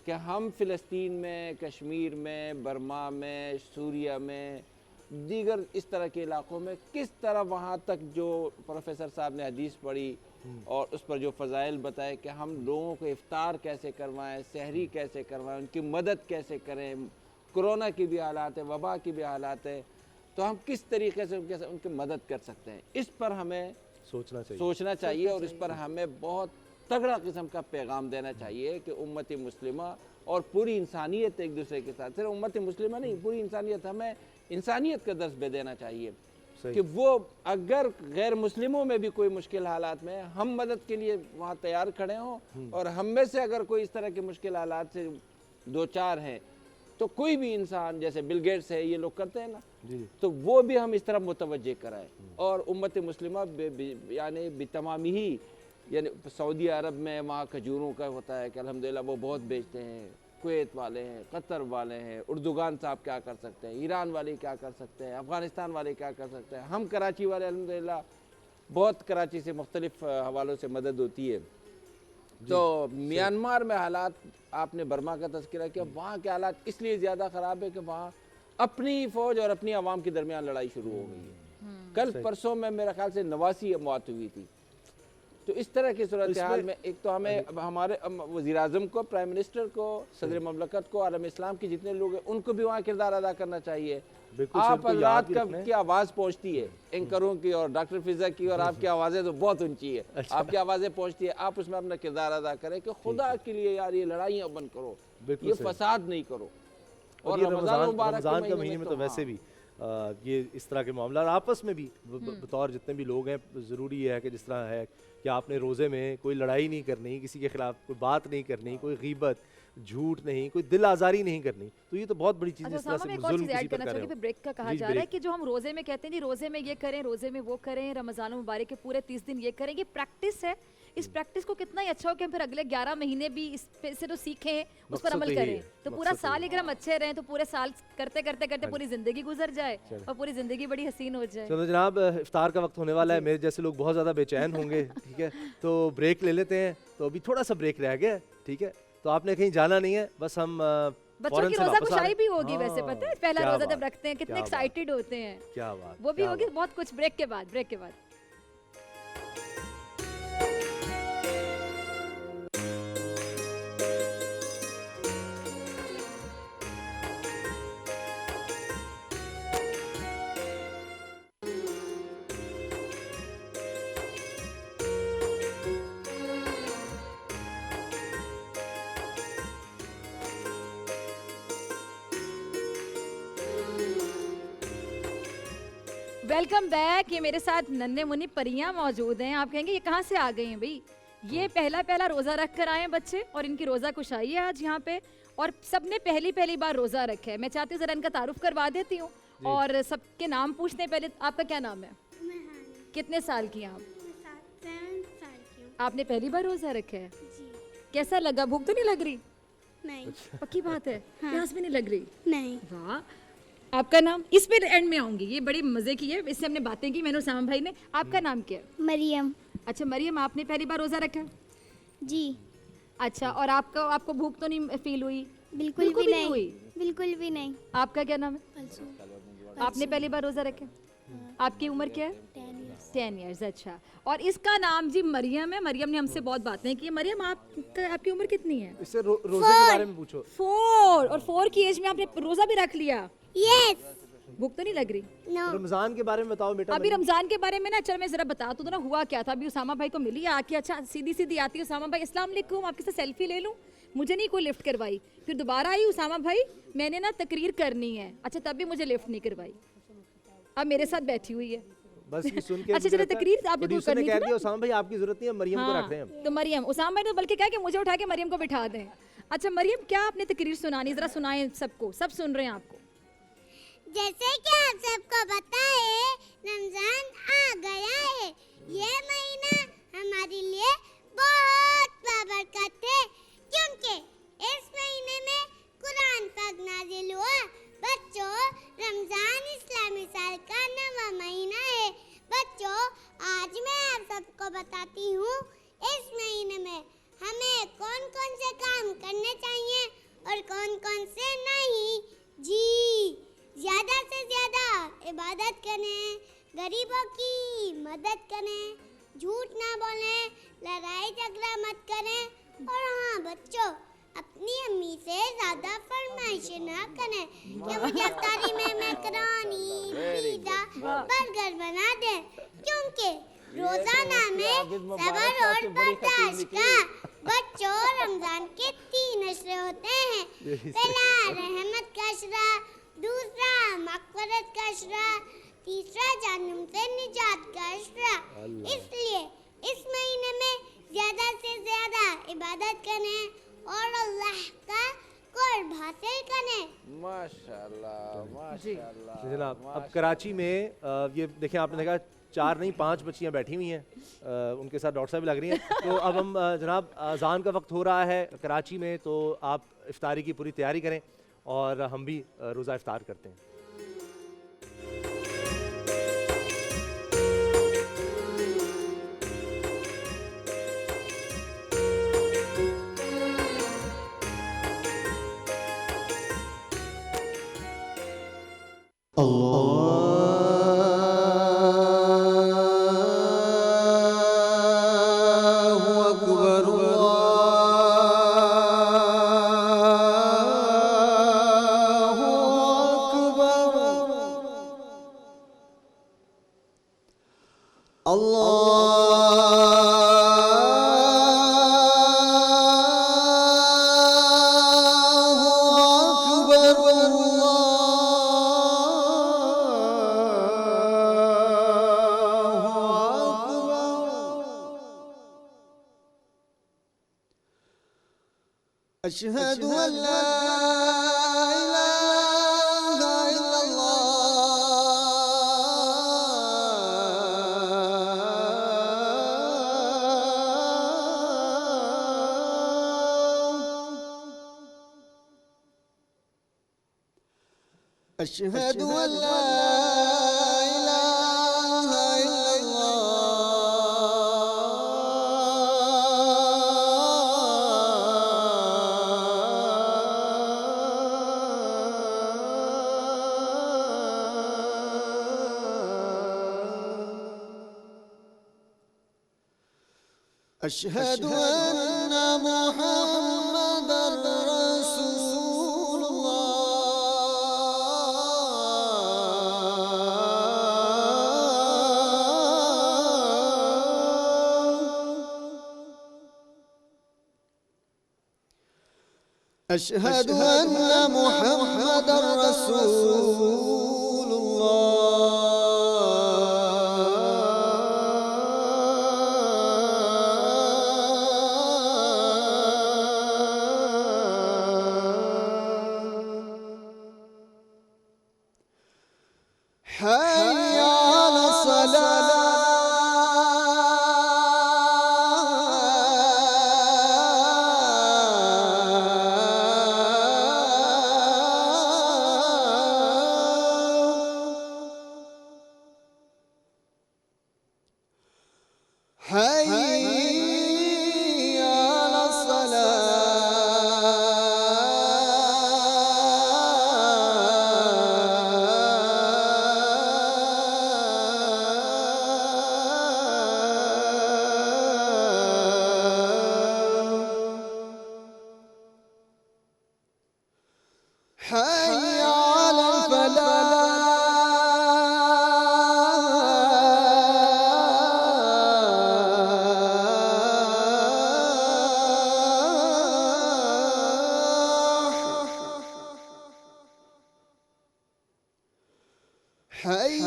P: कि हम फ़लस्तीन में, कश्मीर में, बर्मा में, सूरिया में, दीगर इस तरह के इलाक़ों में किस तरह वहाँ तक जो प्रोफेसर साहब ने हदीस पढ़ी और उस पर जो फ़ज़ाइल बताए कि हम लोगों को इफ़्तार कैसे करवाएं, सहरी कैसे करवाएं, उनकी मदद कैसे करें, कोरोना की भी हालात है, वबा की भी हालात है, तो हम किस तरीके से उनकी मदद कर सकते हैं, इस पर हमें सोचना चाहिए और इस पर हमें बहुत तगड़ा किस्म का पैगाम देना चाहिए कि उम्मत मुस्लिमा और पूरी इंसानियत एक दूसरे के साथ, सिर्फ उम्मत मुस्लिमा नहीं, पूरी इंसानियत, हमें इंसानियत का दर्स देना चाहिए कि वो अगर गैर मुस्लिमों में भी कोई मुश्किल हालात में हम मदद के लिए वहाँ तैयार खड़े हों, और हम में से अगर कोई इस तरह के मुश्किल हालात से दो चार हैं तो कोई भी इंसान, जैसे बिल गेट्स है, ये लोग करते हैं ना, तो वो भी हम इस तरह मुतवज्जे कराएं। और उम्मत मुस्लिमा यानी बितमामी ही, यानी सऊदी अरब में वहाँ खजूरों का होता है कि अल्हम्दुलिल्लाह वो बहुत बेचते हैं, कुवैत वाले हैं, कतर वाले हैं, उर्दुगान साहब क्या कर सकते हैं, ईरान वाले क्या कर सकते हैं, अफ़गानिस्तान वाले क्या कर सकते हैं, हम कराची वाले अल्हम्दुलिल्लाह बहुत कराची से मुख्तलिफ़ हवालों से मदद होती है। तो म्यांमार में हालात, आपने बर्मा का तज़किरा किया, वहाँ के हालात इसलिए ज़्यादा ख़राब है कि वहाँ अपनी फ़ौज और अपनी आवाम के दरमियान लड़ाई शुरू हो गई है। कल परसों में मेरा ख्याल से 89 मौत हुई थी। तो इस तरह की सूरत हाल में एक तो हमें हमारे वज़ीर आज़म को, प्राइम मिनिस्टर को, सदर ममलकत को, आलम इस्लाम के जितने लोग हैं उनको भी वहाँ किरदार अदा करना चाहिए। आप रात की आवाज़ पहुँचती है एंकरों की और डॉक्टर फिजा की, और आपकी आवाज़ें तो बहुत ऊंची है, आपकी आवाज़ें पहुँचती है, आप उसमें अपना किरदार अदा करें कि खुदा के लिए यार ये लड़ाइयाँ बंद करो, ये फसाद नहीं करो। और
B: रमज़ान का महीने में तो वैसे भी ये इस तरह के मामला आपस में भी बतौर जितने भी लोग हैं, ज़रूरी है कि जिस तरह है कि आपने रोज़े में कोई लड़ाई नहीं करनी, किसी के ख़िलाफ़ कोई बात नहीं करनी, कोई ग़ीबत, झूठ नहीं, कोई दिल आज़ारी नहीं करनी, तो ये तो बहुत बड़ी चीज़ है। इस तरह से जुल्म किसी पर कर रहे हो।
C: ब्रेक का कहा जा रहा है कि जो हम रोज़े में कहते हैं, रोज़े में ये करें, रोज़े में वो करें, रमज़ान मुबारक के पूरे 30 दिन ये करें, ये प्रैक्टिस है। इस प्रैक्टिस को कितना ही अच्छा हो कि हम फिर अगले 11 महीने भी इस पे से तो सीखें, उस पर अमल करें, तो पूरा साल अगर हम अच्छे रहें तो पूरे साल करते करते करते पूरी ज़िंदगी गुजर जाए और पूरी ज़िंदगी बड़ी हसीन हो जाए।
B: चलो जनाब, इफ्तार का वक्त होने वाला है, मेरे जैसे लोग बहुत ज़्यादा बेचैन होंगे, ठीक है, तो ब्रेक ले लेते हैं। तो अभी थोड़ा सा ब्रेक रह गया, ठीक है, तो आपने कहीं जाना नहीं है, बस हम
C: बच्चों की रोज़ा कुशाई भी होगी वैसे, पता है पहला रोज़ा जब रखते हैं कितने एक्साइटेड होते हैं,
B: क्या बात,
C: वो भी होगी बहुत कुछ ब्रेक के बाद। Welcome back. ये मेरे साथ नन्हे मुन्नी परियां मौजूद हैं। आप कहेंगे ये कहाँ से आ गई हैं भाई? ये पहला रोज़ा रख कर आए हैं बच्चे और इनकी रोज़ा कुशाई है आज यहाँ पे, और सबने पहली बार रोज़ा रखा है। मैं चाहती हूँ ज़रा इनका तारुफ करवा देती हूँ और सबके नाम पूछते हैं। पहले आपका क्या नाम है? कितने साल की हैं आप?
O: 7 साल की हूँ।
C: आपने पहली बार रोज़ा रखा है? कैसा लगा? भूख तो नहीं लग रही?
O: नहीं।
C: पक्की बात है? प्यास भी नहीं लग रही?
O: नहीं।
C: वाह। आपका नाम? इस पे एंड में आऊंगी, ये बड़ी मजे की है, इससे हमने बातें की मैंने उसामा भाई ने। आपका नाम क्या है?
O: मरियम।
C: अच्छा मरियम, आपने पहली बार रोजा रखा?
O: जी।
C: अच्छा, और आपको भूख तो नहीं फील हुई?
O: बिल्कुल भी नहीं
C: हुई?
O: बिल्कुल भी नहीं।
C: आपका क्या नाम है? आपने पहली बार रोजा रखा? आपकी उम्र क्या है? 10 इयर्स। अच्छा, और इसका नाम जी मरियम है। मरियम ने हमसे बहुत बातें की। मरियम आपकी उम्र कितनी है?
B: इससे रोजे के बारे में पूछो।
C: 4। और 4 की एज में आपने रोजा भी रख लिया?
O: यस।
C: भूख तो नहीं लग रही?
O: नो।
B: रमजान के बारे में बताओ बेटा।
C: अभी रमजान के बारे में ना, चल मैं जरा बता दूं ना हुआ क्या था। अभी उसामा भाई को मिली आके, अच्छा सीधी आती है उसामा भाई, अस्सलाम वालेकुम, आपके साथ सेल्फी ले लूं? मुझे नहीं कोई लिफ्ट करवाई। फिर दोबारा आई, उसामा भाई मैंने ना तकरीर करनी है। अच्छा, तब भी मुझे लिफ्ट नहीं करवाई। अब मेरे साथ बैठी हुई है
B: बस ये सुन के।
C: अच्छा चलो, तकरीर आपने कोई करनी थी ना?
B: उसामा भाई आपकी जरूरत नहीं है, मरियम को रख रहे हैं।
C: तो मरियम, उसामा भाई ने बल्कि कहा कि मुझे उठा के मरियम को बिठा दें। अच्छा मरियम, क्या आपने तकरीर सुनानी? जरा सुनाएं सबको, सब सुन रहे हैं आपको।
O: जैसे कि आप सबको पता है, रमजान आ गया है। ये महीना हमारे लिए बहुत बाबरकत है, क्योंकि इस महीने में कुरान पाक नाजिल हुआ। बच्चों, रमजान इस्लामी साल का 9वां महीना है। बच्चों, आज मैं आप सबको बताती हूँ इस महीने में हमें कौन कौन से काम करने चाहिए और कौन कौन से नहीं। जी, ज्यादा से ज्यादा इबादत करें, गरीबों की मदद करें, झूठ ना बोलें, लड़ाई झगड़ा मत करें, और हाँ बच्चों, अपनी अम्मी से ज्यादा फरमाइश ना करें कि मुझे इफ्तारी में मैकरोनी, पिज़्ज़ा, बर्गर बना दें, क्योंकि रोजाना में सब्र और बर्दाश्त का। बच्चों, रमजान के 3 अशरे होते हैं। पहला रहमत का अशरा, दूसरा मग़फ़िरत का अशरा, तीसरा जहन्नम से निजात का अशरा। इसलिए इस महीने में ज्यादा से ज्यादा इबादत करें और अल्लाह का कुर्ब हासिल करें।
P: माशाल्लाह माशाल्लाह।
B: जनाब, अब कराची में ये देखें, आपने देखा 4 नहीं 5 बच्चियाँ बैठी हुई हैं, उनके साथ डॉक्टर साहब भी लग रही हैं। तो अब हम जनाब, अजान का वक्त हो रहा है कराची में, तो आप इफ्तारी की पूरी तैयारी करें और हम भी रोज़ा इफ्तार करते हैं।
X: अशहदु अल्ला इलाहा इल्लल्लाह, अशहदु अल्ला अशहदु अन्ना मुहम्मदर रसूलुल्लाह, अशहदु अन्ना मुहम्मदर रसूलुल्लाह। حي على حي على حي على الفلاح حي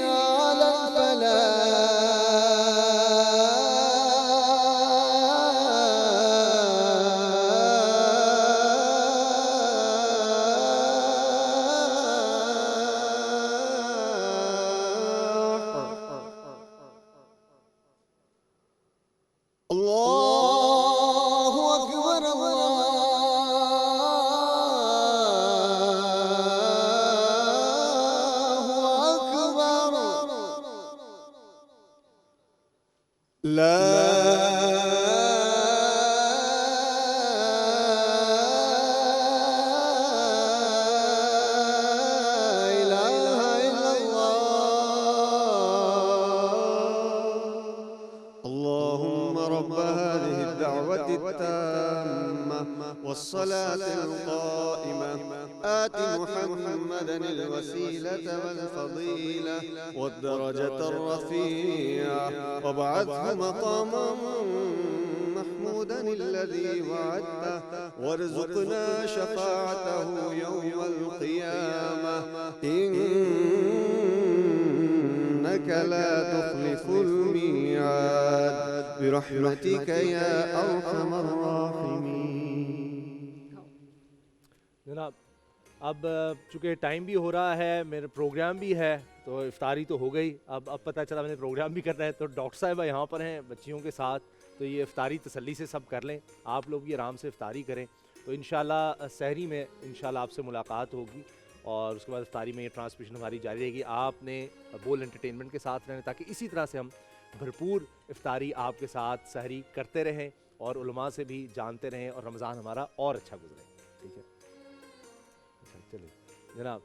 X: على الله أكبر الله أكبر لا إله إلا الله اللهم رب هذه الدعوة التامة والصلاة القائمة آت محمدا الوسيلة والفضيلة والدرجة الرفيعة وابعثه مقاما محمودا الذي وعدته وارزقنا شفاعته يوم القيامة إنك لا تخلف الميعاد برحمتك يا أرحم الراحمين.
B: جناب اب چونکہ ٹائم بھی ہو رہا ہے, میرا پروگرام بھی ہے, تو افطاری تو ہو گئی. اب پتہ چلا میں نے پروگرام بھی کرنا ہے, تو ڈاکٹر صاحبہ یہاں پر ہیں بچیوں کے ساتھ, تو یہ افطاری تسلی سے سب کر لیں. آپ لوگ بھی آرام سے افطاری کریں, تو انشاءاللہ سحری میں انشاءاللہ آپ سے ملاقات ہوگی, اور اس کے بعد افطاری میں یہ ٹرانسمیشن ہماری جاری رہے گی. آپ نے بول انٹرٹینمنٹ کے ساتھ رہنا, تاکہ اسی طرح سے ہم بھرپور افطاری آپ کے ساتھ سحری کرتے رہیں, اور علماء سے بھی جانتے رہیں, اور رمضان ہمارا اور اچھا گزرے. ٹھیک ہے, چلیے جناب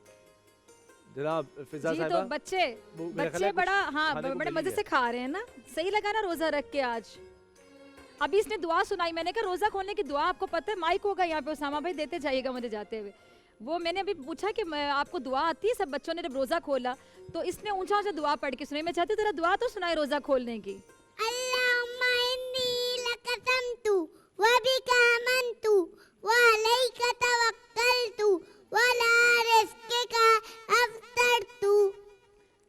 B: فضا
C: جی. تو
B: صاحبہ
C: بچے بڑا بڑے مزے سے کھا رہے ہیں نا, صحیح لگا نا روزہ رکھ کے آج. ابھی اس نے دعا سنائی, میں نے کہا روزہ کھولنے کی دعا آپ کو پتہ ہے, مائک ہوگا یہاں پہ, اسامہ بھائی دیتے جائیے گا مجھے جاتے ہوئے. وہ میں نے ابھی پوچھا کہ آپ کو دعا آتی ہے, سب بچوں نے جب روزہ کھولا تو اس نے اونچا اونچا دعا پڑھ کے سنائی. میں چاہتی ہوں ذرا دعا تو سنائے روزہ کھولنے کی.
O: اللهم إني لك قسمت وبك آمنت وعليك توكلت وعلى رزقك أفطرت.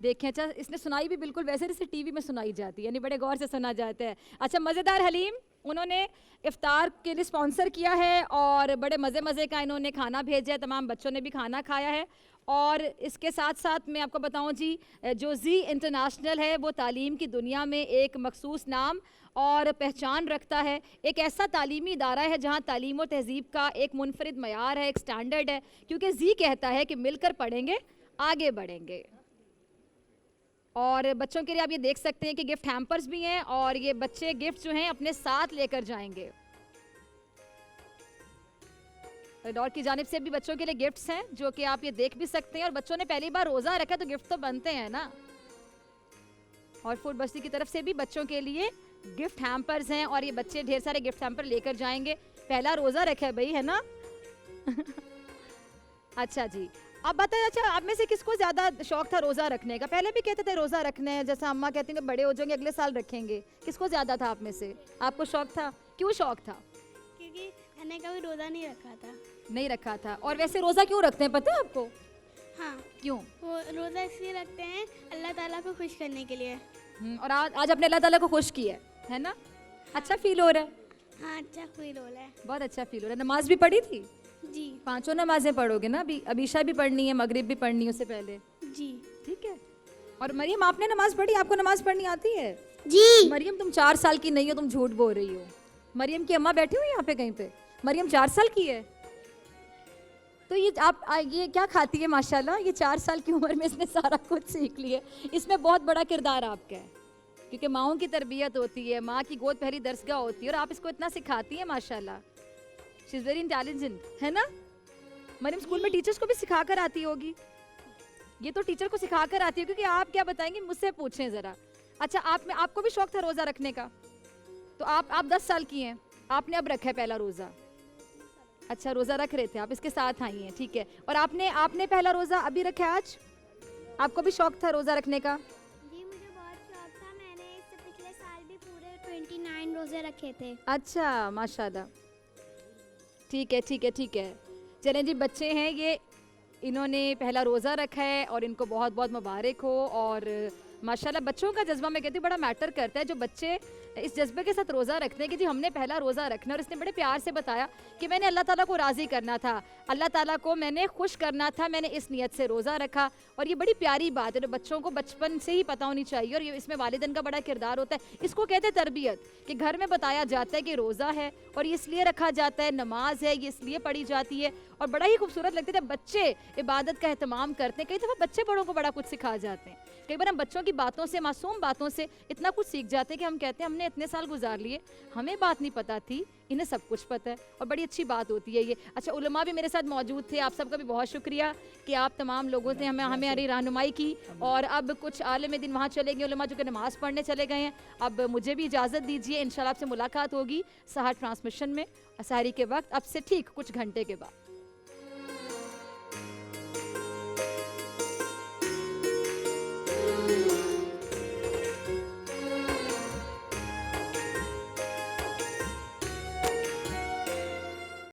C: دیکھیں, اچھا اس نے سنائی بھی بالکل ویسے جیسے ٹی وی میں سنائی جاتی ہے, یعنی بڑے غور سے سنا جاتا ہے. اچھا, مزیدار حلیم انہوں نے افطار کے لیے اسپانسر کیا ہے, اور بڑے مزے کا انہوں نے کھانا بھیجا ہے, تمام بچوں نے بھی کھانا کھایا ہے. اور اس کے ساتھ ساتھ میں آپ کو بتاؤں جی, جو زی انٹرنیشنل ہے وہ تعلیم کی دنیا میں ایک مخصوص نام اور پہچان رکھتا ہے. ایک ایسا تعلیمی ادارہ ہے جہاں تعلیم و تہذیب کا ایک منفرد معیار ہے, ایک سٹینڈرڈ ہے, کیونکہ زی کہتا ہے کہ مل کر پڑھیں گے آگے بڑھیں گے. اور بچوں کے لیے آپ یہ دیکھ سکتے ہیں کہ گفٹ ہیمپرز بھی ہیں, اور یہ بچے گفٹ جو ہیں اپنے ساتھ لے کر جائیں گے. ڈاٹ کی جانب سے بھی بچوں کے لیے گفٹس ہیں جو کہ آپ یہ دیکھ بھی سکتے ہیں, اور بچوں نے پہلی بار روزہ رکھا تو گفٹ تو بنتے ہیں نا. اور فوڈ بستی کی طرف سے بھی بچوں کے لیے گفٹ ہیمپرز ہیں, اور یہ بچے ڈھیر سارے گفٹ ہیمپر لے کر جائیں گے. پہلا روزہ رکھا ہے بھائی, ہے نا. اچھا جی, اب بتائیں, اچھا آپ میں سے کس کو زیادہ شوق تھا روزہ رکھنے کا؟ پہلے بھی کہتے تھے روزہ رکھنے ہیں, جیسا اماں کہتی ہیں کہ بڑے ہو جائیں گے اگلے سال رکھیں گے. کس کو زیادہ تھا آپ میں سے, آپ کو شوق تھا؟ کیوں شوق تھا؟
Q: کیونکہ میں نے کبھی روزہ نہیں رکھا تھا. اور ویسے روزہ کیوں رکھتے ہیں پتہ ہے آپ کو؟ ہاں.
C: کیوں؟
Q: وہ روزہ اس لیے رکھتے ہیں اللہ تعالیٰ کو خوش کرنے کے لیے.
C: اور آج اپنے اللہ تعالیٰ کو خوش کیا ہے نا. اچھا فیل ہو رہا ہے؟
Q: ہاں, اچھا فیل ہو رہا ہے,
C: بہت اچھا فیل ہو رہا ہے. نماز بھی پڑھی تھی؟
Q: जी।
C: 5 नमाजें पढ़ोगे ना? अभी ईशा भी पढ़नी है, मगरिब भी पढ़नी है उससे पहले।
Q: जी।
C: ठीक है। और मरियम, आपने नमाज पढ़ी? आपको नमाज पढ़नी आती है?
O: जी।
C: मरियम, तुम 4 साल की नहीं हो, तुम झूठ बोल रही हो। मरियम की अम्मा बैठी हुई यहाँ पे कहीं पे। मरियम 4 साल की है। तो ये आप ये क्या खाती है माशाल्लाह, ये 4 साल की उम्र में इसने सारा कुछ सीख लिया। इसमें बहुत बड़ा किरदार आपका है, क्योंकि माँओं की तरबियत होती है, माँ की गोद पहली दरसगाह होती है, और आप इसको इतना सिखाती हैं माशाल्लाह। शी इज़ वेरी इंटेलिजेंट, है ना? मरियम स्कूल में टीचर्स को भी सिखा कर आती होगी। ये तो टीचर को सिखा कर आती है, क्योंकि आप क्या बताएंगे मुझसे पूछें ज़रा। अच्छा, आपको भी शौक था रोज़ा रखने का? तो आप 10 साल की हैं, आपने अब रखा है पहला रोज़ा। अच्छा, रोज़ा रख रहे थे आप, इसके साथ आई हैं, ठीक है। और आपने पहला रोज़ा अभी रखा है आज? आपको भी शौक था रोज़ा रखने का?
O: जी, मुझे बहुत शौक था। मैंने इससे पिछले साल भी पूरे 29 रोजे रखे थे।
C: अच्छा, माशाल्लाह। ठीक है, ठीक है, ठीक है। चलें जी, बच्चे हैं ये, इन्होंने पहला रोज़ा रखा है और इनको बहुत बहुत मुबारक हो। और माशाल्लाह बच्चों का जज्बा मैं कहती हूँ बड़ा मैटर करता है। जो बच्चे इस जज्बे के साथ रोज़ा रखते हैं कि जी हमने पहला रोज़ा रखना, और इसने बड़े प्यार से बताया कि मैंने अल्लाह ताला को राज़ी करना था, अल्लाह ताला को मैंने खुश करना था, मैंने इस नियत से रोज़ा रखा। और ये बड़ी प्यारी बात है, तो बच्चों को बचपन से ही पता होनी चाहिए, और ये इसमें वालिदैन का बड़ा किरदार होता है। इसको कहते हैं तरबियत, कि घर में बताया जाता है कि रोज़ा है और ये इसलिए रखा जाता है, नमाज है ये इसलिए पढ़ी जाती है। और बड़ा ही खूबसूरत लगता है जब बच्चे इबादत का एहतमाम करते हैं। कई दफ़ा बच्चे बड़ों को बड़ा कुछ सिखा जाते हैं। कई बार हम बच्चों की बातों से, मासूम बातों से इतना कुछ सीख जाते हैं कि हम कहते हैं हमने इतने साल गुजार लिए, हमें बात नहीं पता थी, इन्हें सब कुछ पता है। और बड़ी अच्छी बात होती है ये। अच्छा, उलमा भी मेरे साथ मौजूद थे, आप सबका भी बहुत शुक्रिया कि आप तमाम लोगों ने हमें हमारी रहनुमाई की। और अब कुछ आलिम दिन वहाँ चले गए, उलमा जो कि नमाज़ पढ़ने चले गए हैं। अब मुझे भी इजाज़त दीजिए, इंशाल्लाह आपसे मुलाकात होगी सहर ट्रांसमिशन में सहरी के वक्त, अब से ठीक कुछ घंटे के बाद।